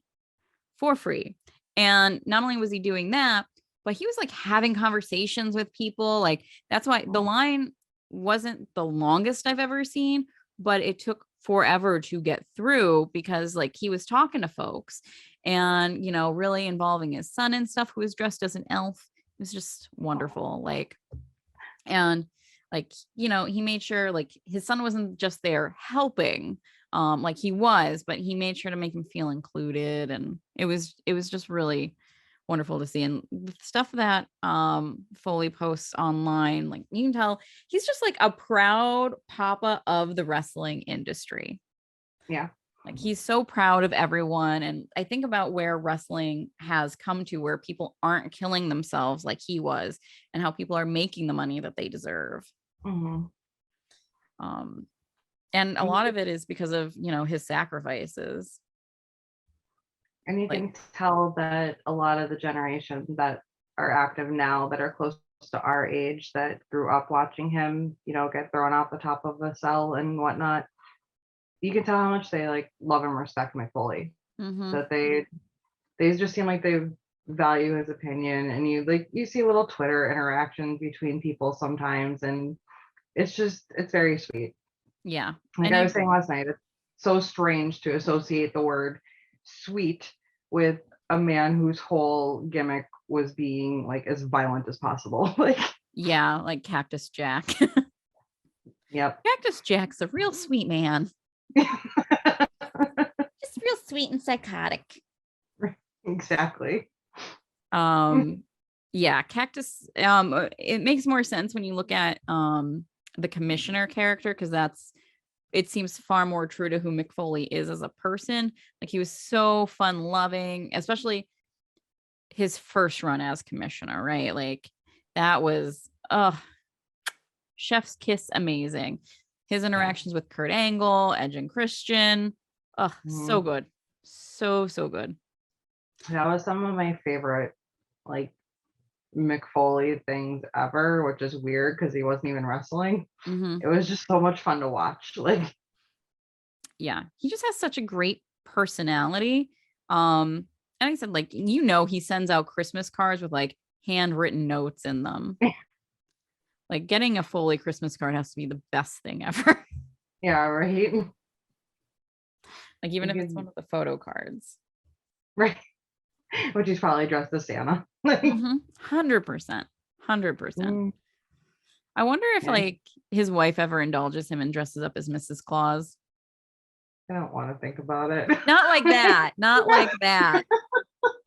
For free. And not only was he doing that, but he was like having conversations with people. Like, that's why the line wasn't the longest I've ever seen, but it took forever to get through because like he was talking to folks and really involving his son and stuff, who was dressed as an elf. It was just wonderful. Like, and like, he made sure like his son wasn't just there helping, like he was, but he made sure to make him feel included, and it was just really wonderful to see. And the stuff that Foley posts online, like you can tell he's just like a proud papa of the wrestling industry. Yeah. Like, he's so proud of everyone. And I think about where wrestling has come to, where people aren't killing themselves like he was, and how people are making the money that they deserve. Mm-hmm. Um, and a And you lot can, of it is because of, his sacrifices. and you Like, can tell that a lot of the generation that are active now that are close to our age that grew up watching him, get thrown off the top of a cell and whatnot, you can tell how much they like love and respect Mick Foley. mm-hmm, That they just seem like they value his opinion, and you see little Twitter interactions between people sometimes, and it's very sweet. yeah. Like And I was saying last night, it's so strange to associate the word sweet with a man whose whole gimmick was being like as violent as possible. Like, yeah, like Cactus Jack. yep. Cactus Jack's a real sweet man. Just real sweet and psychotic. Exactly. Um, yeah, Cactus. It makes more sense when you look at the commissioner character, because it seems far more true to who Mick Foley is as a person. Like, he was so fun loving, especially his first run as commissioner, right? Like, that was chef's kiss amazing. His interactions with Kurt Angle, Edge and Christian, so Mhm. good. So good. That was some of my favorite like Mick Foley things ever, which is weird because he wasn't even wrestling. Hmm. It was just so much fun to watch. Like, Yeah, he just has such a great personality. And I said, like, he sends out Christmas cards with like handwritten notes in them. Like, getting a Foley Christmas card has to be the best thing ever. yeah, right. Like, even You if it's could, one of the photo cards. right. Which he's probably dressed as Santa. Like, 100%. 100%. mm, I wonder if yeah. like his wife ever indulges him and dresses up as Mrs. Claus. I don't want to think about it. Not like that. Not like that.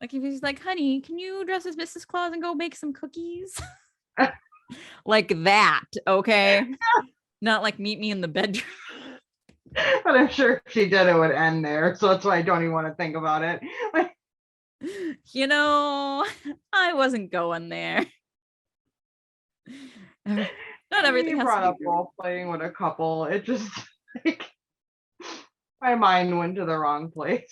Like if he's like, honey, can you dress as Mrs. Claus and go make some cookies? Like that, okay? Not like meet me in the bedroom. But I'm sure if she did, it would end there. So that's why I don't even want to think about it. You know, I wasn't going there. Not everything You has brought to up be role playing with a couple. It just like my mind went to the wrong place.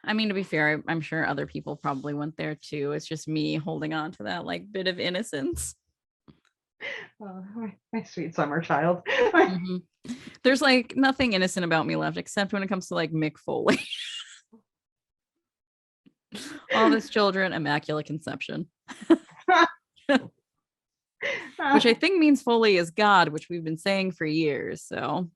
I mean, to be fair, I'm sure other people probably went there too. It's just me holding on to that like bit of innocence. My sweet summer child. Mhm. There's like nothing innocent about me left except when it comes to like Mick Foley. All his children, immaculate conception. Which I think means Foley is God, which we've been saying for years. So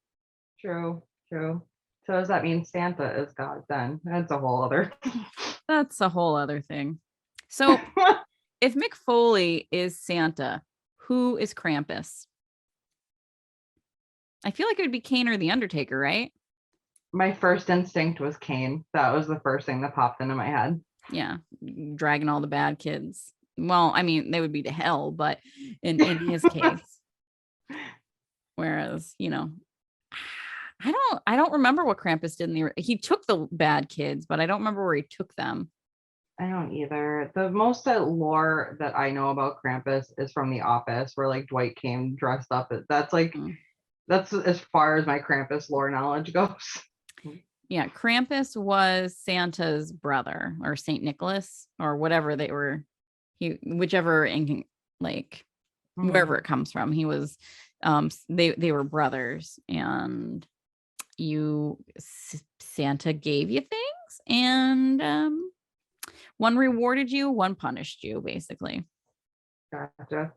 True. So does that mean Santa is God then? That's a whole other. that's a whole other thing. So if Mick Foley is Santa, who is Krampus? I feel like it would be Kane or the Undertaker, right? My first instinct was Kane. That was the first thing that popped into my head. Yeah, dragging all the bad kids. Well, I mean, they would be to hell, but in his case. Whereas, you know, I don't remember what Krampus did he took the bad kids, but I don't remember where he took them. I don't either. The most lore that I know about Krampus is from The Office, where like Dwight came dressed up. That's like that's as far as my Krampus lore knowledge goes. Yeah, Krampus was Santa's brother or Saint Nicholas or whatever they were. Whichever in like wherever it comes from, he was. They were brothers, and Santa gave you things, and one rewarded you, one punished you, basically. Gotcha.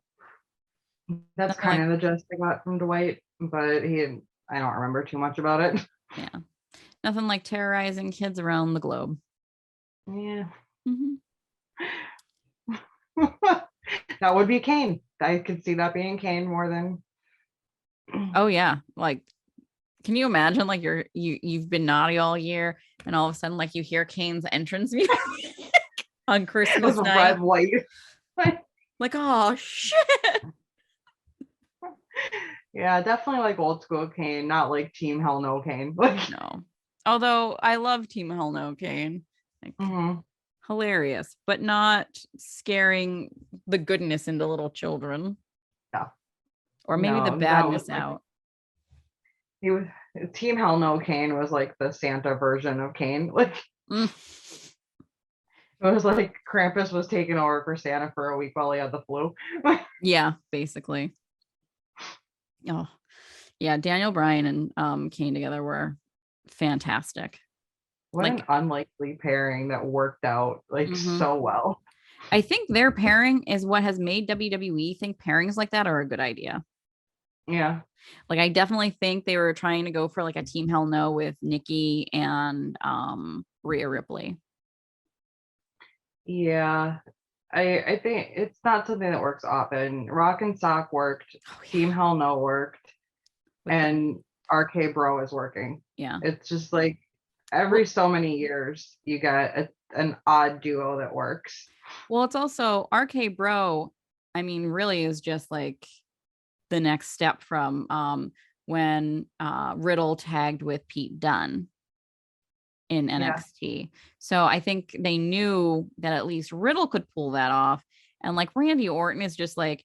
That's Nothing kind of the gist I got from Dwight, but I don't remember too much about it. Yeah, nothing like terrorizing kids around the globe. Yeah. Mm-hmm. That would be Kane. I could see that being Kane more than. Oh yeah, like can you imagine like you've been naughty all year and all of a sudden like you hear Kane's entrance music on Christmas With night? red light. Like, oh shit. Yeah, definitely like old school Kane, not like Team Hell No Kane. No. Although I love Team Hell No Kane. Like hilarious, but not scaring the goodness into little children. Yeah. Or maybe the badness out. He was Team Hell No Kane was like the Santa version of Kane. Like it was like Krampus was taking over for Santa for a week while he had the flu. Yeah, basically. Oh, yeah. Daniel Bryan and Kane together were fantastic. What an unlikely pairing that worked out like so well. I think their pairing is what has made WWE think pairings like that are a good idea. Yeah. Like I definitely think they were trying to go for like a Team Hell No with Nikki and Rhea Ripley. Yeah. I think it's not something that works often. Rock and Sock worked, Team Hell No worked, and RK Bro is working. Yeah. It's just like every so many years you got an odd duo that works. Well, it's also RK Bro, I mean, really is just like the next step from when Riddle tagged with Pete Dunne in NXT. So I think they knew that at least Riddle could pull that off. And like Randy Orton is just like,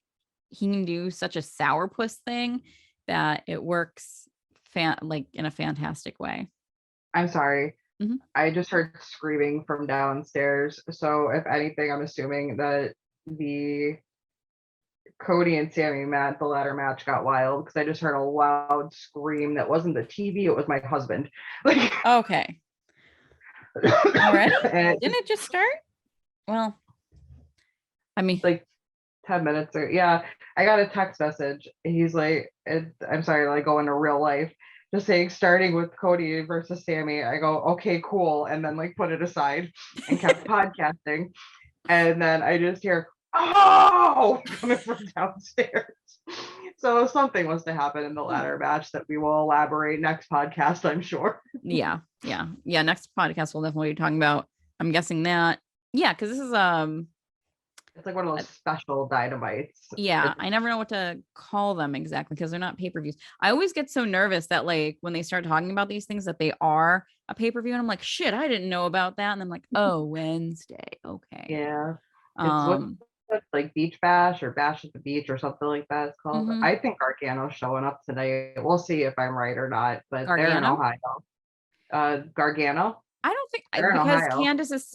he can do such a sourpuss thing that it works like in a fantastic way. I'm sorry. I just heard screaming from downstairs. So if anything, I'm assuming that the Cody and Sammy the ladder match got wild because I just heard a loud scream that wasn't the TV, it was my husband. Like okay. Already? Didn't it just start? Well, I mean like 10 minutes or yeah, I got a text message. He's like, I'm sorry, like go into real life. Just saying starting with Cody versus Sammy. I go, okay, cool. And then like put it aside and kept podcasting. And then I just hear, oh, coming from downstairs. So something was to happen in the ladder match that we will elaborate next podcast, I'm sure. Yeah. Next podcast we'll definitely be talking about. I'm guessing that. Yeah, because this is It's like one of those special dynamites. yeah, I never know what to call them exactly because they're not pay-per-views. I always get so nervous that like when they start talking about these things that they are a pay-per-view, and I'm like, shit, I didn't know about that. And I'm like, oh, Wednesday. Okay. Yeah. It's Um, what's like Beach Bash or Bash at the Beach or something like that it's called. mhm. I think Gargano's showing up today. We'll see if I'm right or not, but they're in Gargano. Ohio. Gargano, I don't think they're in because Ohio. Candace is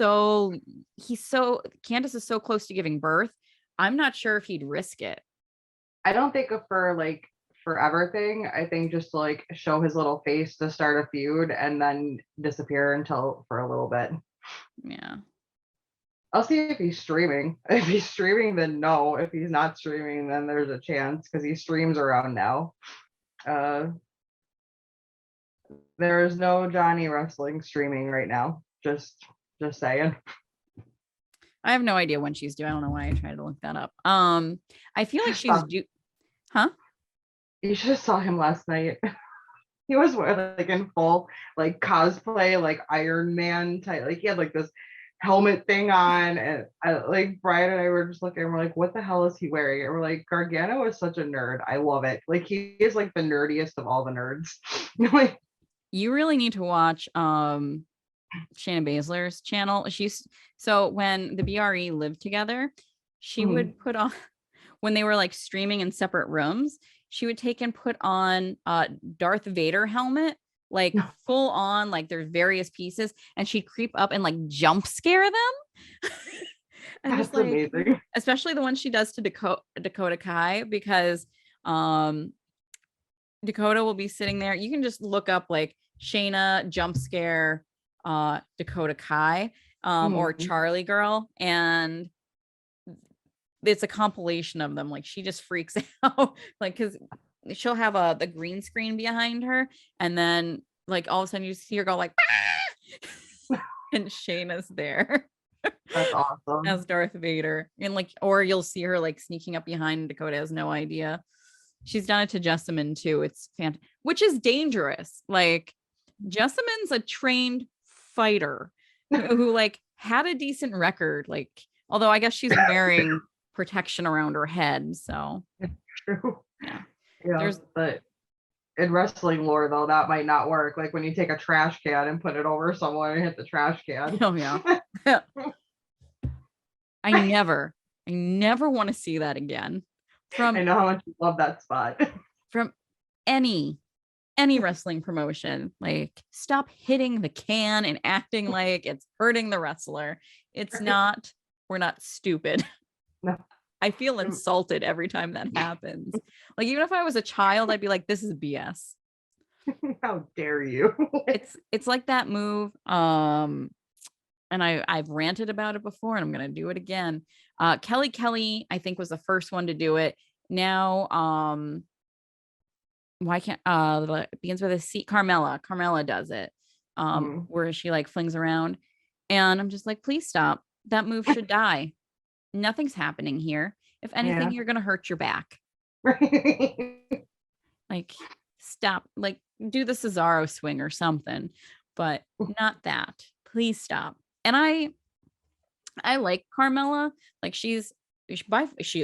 so close to giving birth. I'm not sure if he'd risk it. I don't think of for like forever thing. I think just to like show his little face to start a feud and then disappear until for a little bit. Yeah. I'll see if he's streaming. If he's streaming, then no. If he's not streaming, then there's a chance because he streams around now. There is no Johnny Wrestling streaming right now. Just saying. I have no idea when she's due. I don't know why I tried to look that up. I feel like she's due. Huh? You should have saw him last night. He was like in full like cosplay, like Iron Man type. Like he had like this helmet thing on, and like Brian and I were just looking. And we're like, what the hell is he wearing? And we're like, Gargano is such a nerd. I love it. Like he is like the nerdiest of all the nerds. Like You really need to watch Shayna Baszler's channel. So when the BRE lived together, she would put on when they were like streaming in separate rooms, she would take and put on Darth Vader helmet, like full on, like there's various pieces, and she'd creep up and like jump scare them. And that's just like amazing. especially the one she does to Dakota Kai, because Dakota will be sitting there. You can just look up like Shayna jump scare Dakota Kai or Charlie Girl, and it's a compilation of them. Like she just freaks out, like because she'll have the green screen behind her, and then like all of a sudden you see her go like, and Shayna's there. That's awesome. As Darth Vader, and like, or you'll see her like sneaking up behind Dakota, has no idea. She's done it to Jessamine too. It's fantastic, which is dangerous. Like Jessamine's a trained fighter who like had a decent record. Like, although I guess she's wearing protection around her head. So True. yeah. But in wrestling lore though, that might not work. Like when you take a trash can and put it over someone and hit the trash can. Oh yeah. I never want to see that again. I know how much you love that spot. From any wrestling promotion, like stop hitting the can and acting like it's hurting the wrestler. It's not, we're not stupid. No. I feel insulted every time that happens. Like even if I was a child, I'd be like, this is BS. How dare you? It's like that move. And I've ranted about it before, and I'm gonna do it again. Kelly, I think, was the first one to do it. Now, why can't it begins with a C? Carmella does it. Where she like flings around, and I'm just like, please stop. That move should die. Nothing's happening here. If anything, you're gonna hurt your back. Like, stop. Like, do the Cesaro swing or something, but not that. Please stop. And I like Carmella. Like she is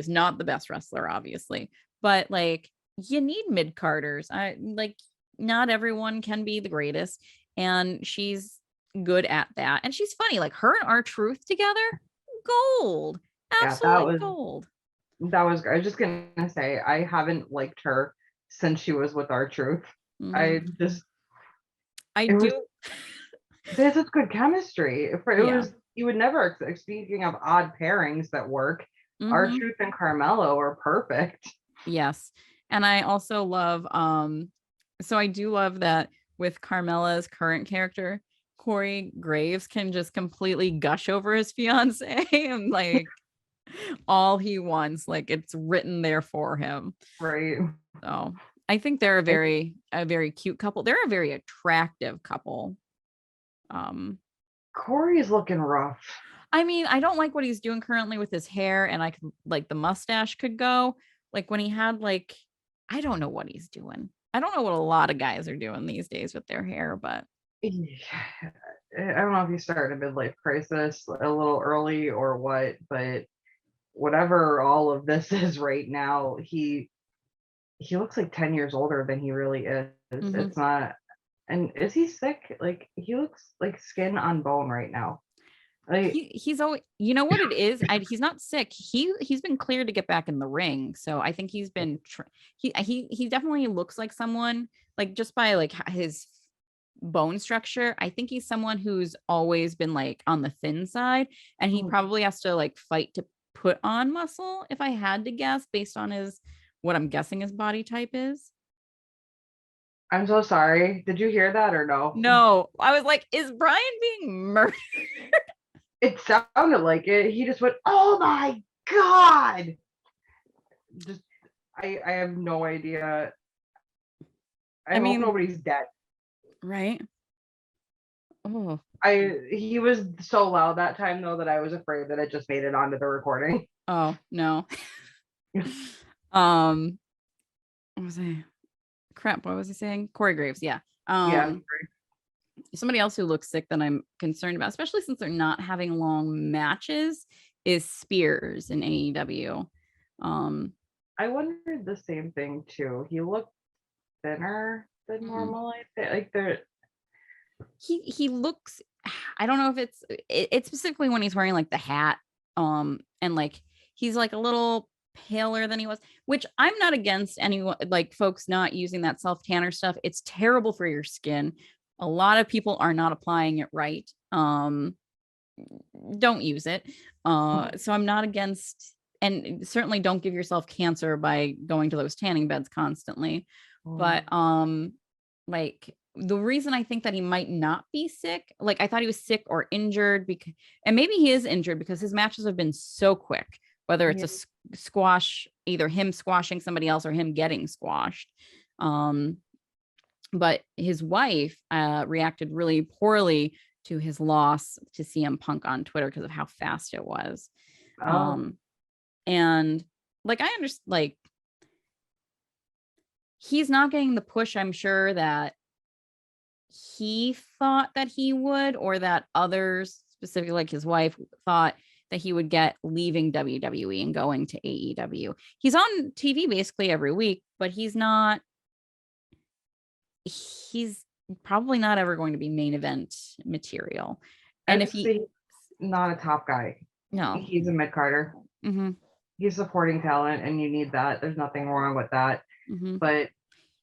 not the best wrestler, obviously, but like you need mid-carders. I like not everyone can be the greatest, and she's good at that. And she's funny. Like her and R-Truth together, gold. Absolutely gold. That was great. I was just gonna say I haven't liked her since she was with R-Truth. I do. There's such good chemistry. You would never, speaking of odd pairings that work, R-Truth and Carmelo are perfect. Yes. And I also love so I do love that with Carmella's current character, Corey Graves can just completely gush over his fiance and like all he wants, like it's written there for him. Right. So I think they're a very cute couple. They're a very attractive couple. Corey's looking rough. I mean, I don't like what he's doing currently with his hair, and I could like the mustache could go. Like when he had like I don't know what he's doing. I don't know what a lot of guys are doing these days with their hair, but I don't know if he started a midlife crisis a little early or what, but whatever all of this is right now, he looks like 10 years older than he really is. Mhm. It's not. And is he sick? Like, he looks like skin on bone right now. Like, he's always, you know what it is, he's not sick. He's been cleared to get back in the ring, so I think he's been he definitely looks like someone, like, just by like his bone structure. I think he's someone who's always been like on the thin side, and he oh, probably has to like fight to put on muscle, if I had to guess, based on his, what I'm guessing his body type is. I'm so sorry. Did you hear that or no? No, I was like, is Brian being murdered? It sounded like it. He just went, "Oh my god!" Just, I have no idea. I I hope mean, nobody's dead. right? Oh, He was so loud that time though that I was afraid that it just made it onto the recording. oh no. um what was I, crap, what was I saying? Corey Graves, yeah. Yeah. Somebody else who looks sick that I'm concerned about, especially since they're not having long matches, is Spears in AEW. I wondered the same thing too. He looked thinner than Mhm. normal. I think like they're He looks, I don't know if it's specifically when he's wearing like the hat, and like he's like a little paler than he was, which I'm not against anyone, like folks not using that self tanner stuff. It's terrible for your skin. A lot of people are not applying it right. Don't use it. So I'm not against, and certainly don't give yourself cancer by going to those tanning beds constantly. But like, the reason I think that he might not be sick, like I thought he was sick or injured, because, and maybe he is injured because his matches have been so quick, whether it's yeah. a squash, either him squashing somebody else or him getting squashed. But his wife reacted really poorly to his loss to CM Punk on Twitter because of how fast it was. Oh, Um, and like, I understand, like, he's not getting the push, I'm sure, that he thought that he would, or that others, specifically like his wife, thought that he would get leaving WWE and going to AEW. He's on TV basically every week, but he's probably not ever going to be main event material. I And if would he, say not a top guy. no. He's a mid carder. Mm-hmm, He's supporting talent, and you need that. There's nothing wrong with that. mm-hmm. But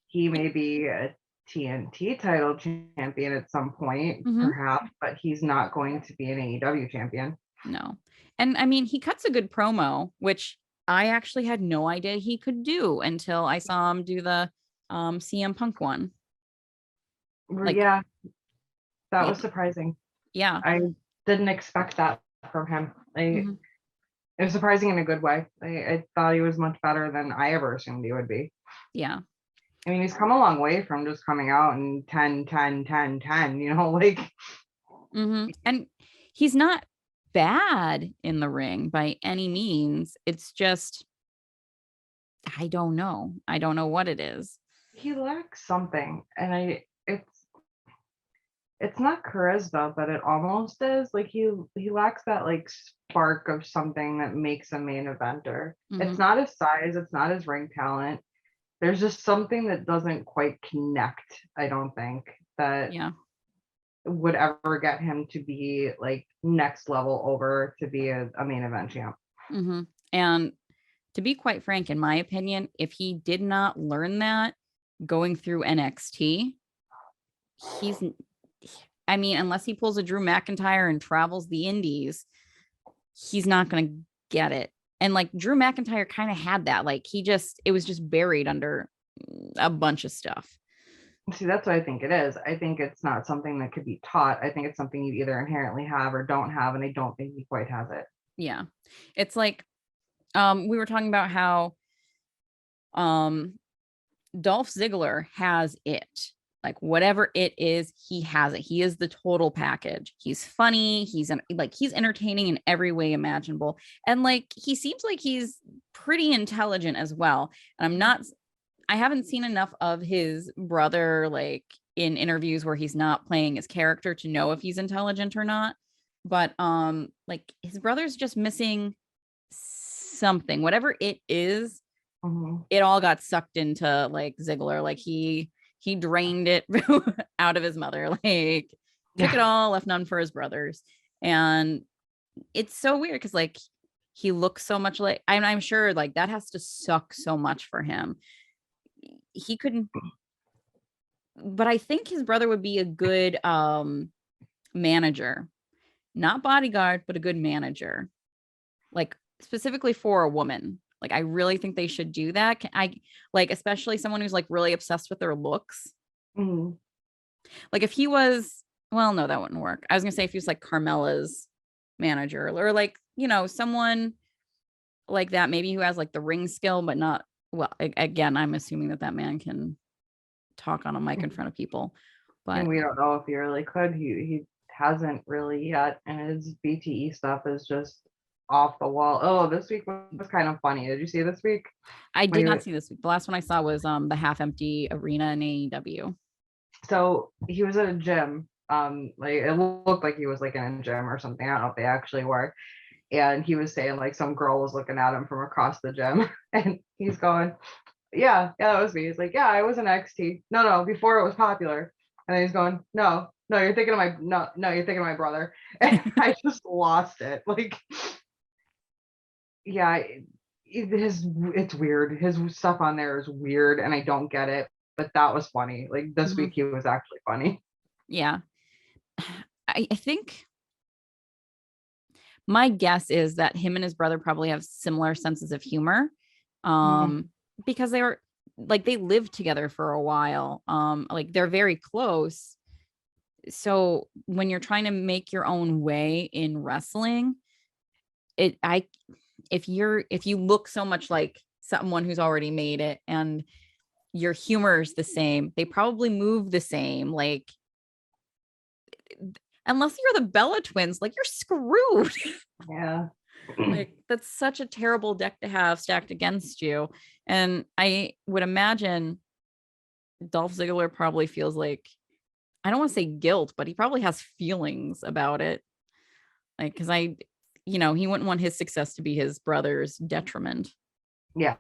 he may be a TNT title champion at some point, Mm-hmm. perhaps, but he's not going to be an AEW champion. No. And I mean, he cuts a good promo, which I actually had no idea he could do until I saw him do the CM Punk one. Like, Yeah, that yeah, was surprising. yeah. I didn't expect that from him. Mm-hmm. It was surprising in a good way. I thought he was much better than I ever assumed he would be. Yeah. I mean, he's come a long way from just coming out and 10, 10, 10, 10, like. Mm-hmm. And he's not bad in the ring by any means. It's just, I don't know. I don't know what it is. He lacks something. And it's not charisma, but it almost is. Like he lacks that like spark of something that makes a main eventer. Mm-hmm. It's not his size, it's not his ring talent. There's just something that doesn't quite connect, I don't think, that Yeah. would ever get him to be like next level over to be a main event champ. Mm-hmm. And to be quite frank, in my opinion, if he did not learn that going through NXT, he's, I mean, unless he pulls a Drew McIntyre and travels the indies, he's not going to get it. And like Drew McIntyre kind of had that, like it was just buried under a bunch of stuff. See, that's what I think it is. I think it's not something that could be taught. I think it's something you either inherently have or don't have, and I don't think he quite has it. Yeah. It's like, we were talking about how Dolph Ziggler has it. Like whatever it is, he has it. He is the total package. He's funny. He's entertaining in every way imaginable. And like, he seems like he's pretty intelligent as well. And I haven't seen enough of his brother, like in interviews where he's not playing his character to know if he's intelligent or not. But like his brother's just missing something, whatever it is. Mhm. It all got sucked into like Ziggler. Like he drained it out of his mother, like took it Yeah. all, left none for his brothers. And it's so weird because like he looks so much like I'm sure like that has to suck so much for him. He couldn't, but I think his brother would be a good manager, not bodyguard, but a good manager, like specifically for a woman. Like I really think they should do that. I like especially someone who's like really obsessed with their looks. Mhm. Like if he was, well, no, that wouldn't work. I was gonna say if he was like Carmella's manager or like, you know, someone like that, maybe who has like the ring skill, but not well, again, I'm assuming that that man can talk on a mic in front of people. And But we don't know if he really could. He hasn't really yet, and his BTE stuff is just off the wall. Oh, this week was kind of funny. Did you see this week? I When did not see this week. The last one I saw was the half empty arena in AEW. So he was at a gym. Like it looked like he was like in a gym or something. I don't know if they actually were. And he was saying like some girl was looking at him from across the gym, and he's going, yeah, that was me. He's like, yeah, I was an XT. No, before it was popular. And then he's going, no, you're thinking of my no, you're thinking of my brother. And I just lost it. Like, yeah, it's weird. His stuff on there is weird, and I don't get it. But that was funny. Like this Mhm. week, he was actually funny. Yeah. I think my guess is that him and his brother probably have similar senses of humor. Mhm. Um, because they were like they lived together for a while. Like they're very close. So when you're trying to make your own way in wrestling, it I if you look so much like someone who's already made it and your humor is the same, they probably move the same. Like unless you're the Bella twins, like you're screwed. Yeah. Like that's such a terrible deck to have stacked against you. And I would imagine Dolph Ziggler probably feels like I don't want to say guilt, but he probably has feelings about it. Like, because you know, he wouldn't want his success to be his brother's detriment. Yeah.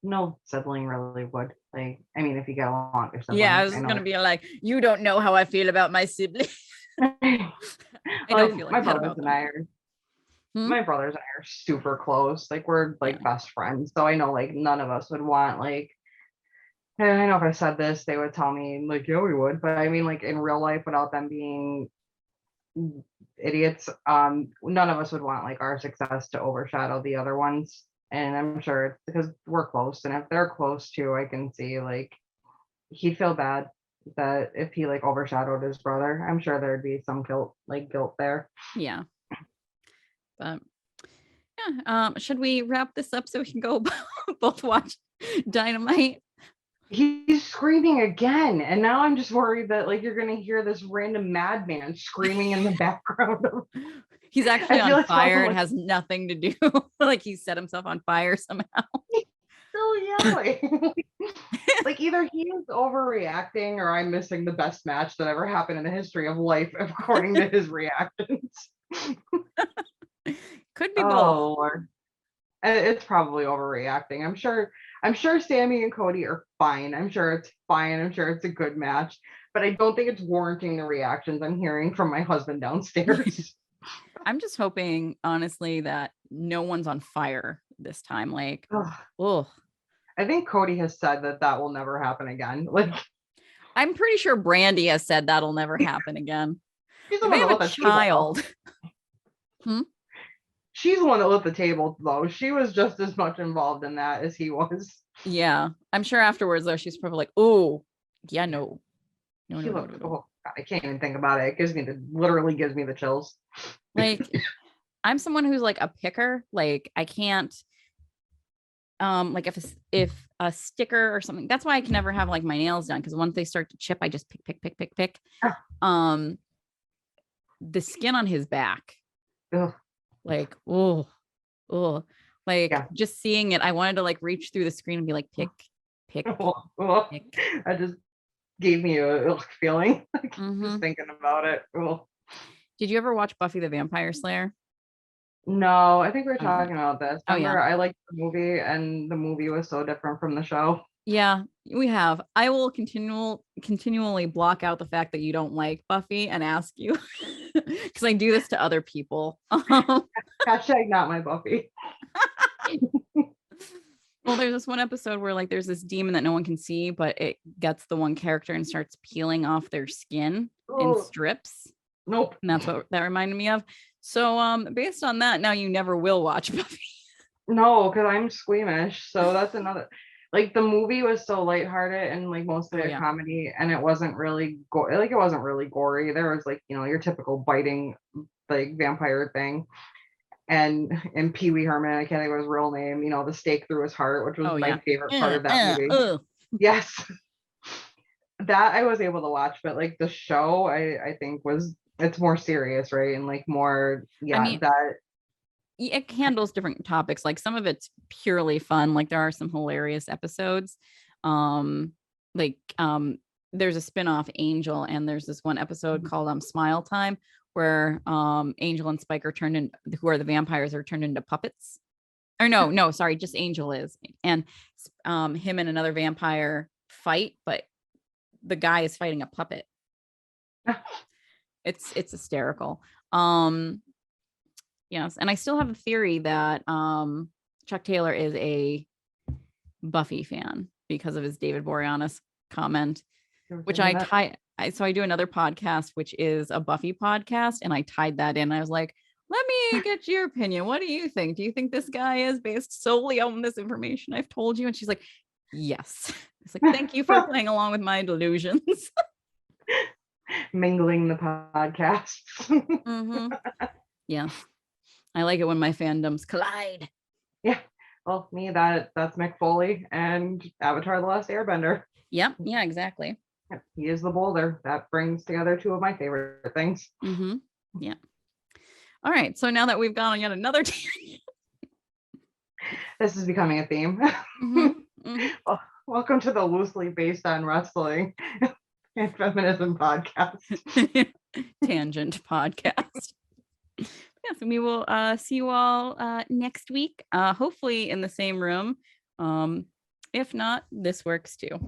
No sibling really would. Like, I mean, if you get along with your Yeah, I siblings, was I gonna know. be like, you don't know how I feel about my sibling. I don't Well, feel like my that brothers about and them. I are Hmm? my brothers and I are super close. Like we're Yeah. like best friends. So I know like none of us would want like and I know if I said this, they would tell me like, yeah, we would. But I mean like in real life without them being idiots, none of us would want like our success to overshadow the other ones. And I'm sure it's because we're close. And if they're close too, I can see like he'd feel bad that if he like overshadowed his brother. I'm sure there'd be some guilt there. Yeah. But yeah. Should we wrap this up so we can go both watch Dynamite? He's screaming again, and now I'm just worried that like you're gonna hear this random madman screaming in the background. He's actually I feel on like someone fire. It like has nothing to do. Like he set himself on fire somehow. still yelling. Like either he is overreacting or I'm missing the best match that ever happened in the history of life, according to his reactions. Could be both. Oh Lord. It's probably overreacting. I'm sure Sammy and Cody are fine. I'm sure it's fine. I'm sure it's a good match. But I don't think it's warranting the reactions I'm hearing from my husband downstairs. I'm just hoping, honestly, that no one's on fire this time. Like, Ugh. oh, I think Cody has said that that will never happen again. Like I'm pretty sure Brandy has said that'll never happen again. she's the Like, they one that have a lit the table. Though. child. Hmm? She's the one that lit the table though. She was just as much involved in that as he was. Yeah. I'm sure afterwards, though, she's probably like, oh, yeah, no. No, He no, no, looked. no, no. Oh God, I can't even think about it. It literally gives me the chills. Like, I'm someone who's like a picker. Like, I can't like if a sticker or something, that's why I can never have like my nails done, because once they start to chip, I just pick. Um the skin on his back, Ugh. like like Yeah. just seeing it, I wanted to like reach through the screen and be like, pick Pick. Well, Pick. I just gave me a feeling Mhm. just thinking about it. Oh. Did you ever watch Buffy the Vampire Slayer? No, I think we were Oh, yeah. talking about this. Oh, yeah. Remember, I liked the movie, and the movie was so different from the show. Yeah, we have. I will continually block out the fact that you don't like Buffy and ask you because I do this to other people. Hashtag not my Buffy. Well, there's this one episode where like there's this demon that no one can see, but it gets the one character and starts peeling off their skin in Oh, strips. nope. And that's what that reminded me of. So based on that, now you never will watch Buffy. No, because I'm squeamish. So that's another. Like the movie was so lighthearted and like mostly Oh, a yeah. comedy, and it wasn't really it wasn't really gory. There was like your typical biting like vampire thing, and Pee Wee Herman, I can't think of his real name. The stake through his heart, which was Oh, my yeah. favorite part of that movie. Yes, that I was able to watch, but like the show, I think it's more serious, right? And like more, I mean, that it handles different topics. Like some of it's purely fun. Like there are some hilarious episodes. Like there's a spin-off Angel, and there's this one episode called Smile Time where Angel and Spike are turned in, who are the vampires, are turned into puppets. Or no, sorry, just Angel is. And him and another vampire fight, but the guy is fighting a puppet. It's hysterical. Yes, and I still have a theory that Chuck Taylor is a Buffy fan because of his David Boreanaz comment, which I do another podcast, which is a Buffy podcast, and I tied that in. I was like, let me get your opinion. What do you think? Do you think this guy is based solely on this information I've told you? And she's like, yes. It's like, thank you for playing along with my delusions. Mingling the podcasts. Mm-hmm. Yes. I like it when my fandoms collide. Yeah. Well, me, that's Mick Foley and Avatar: The Last Airbender. Yep. Yeah, exactly. He is the boulder. That brings together two of my favorite things. Mm-hmm. Yeah. All right. So now that we've gone on yet another tangent. This is becoming a theme. Mm-hmm. Mm-hmm. Well, welcome to the loosely based on wrestling and feminism podcast. Tangent podcast. Yes, we will see you all next week. Hopefully in the same room. If not, this works too.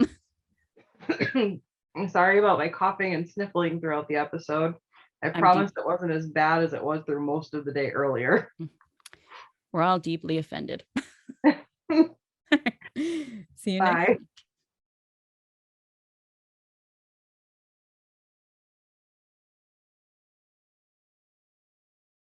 I'm sorry about my coughing and sniffling throughout the episode. I promise it wasn't as bad as it was through most of the day earlier. We're all deeply offended. See you next week.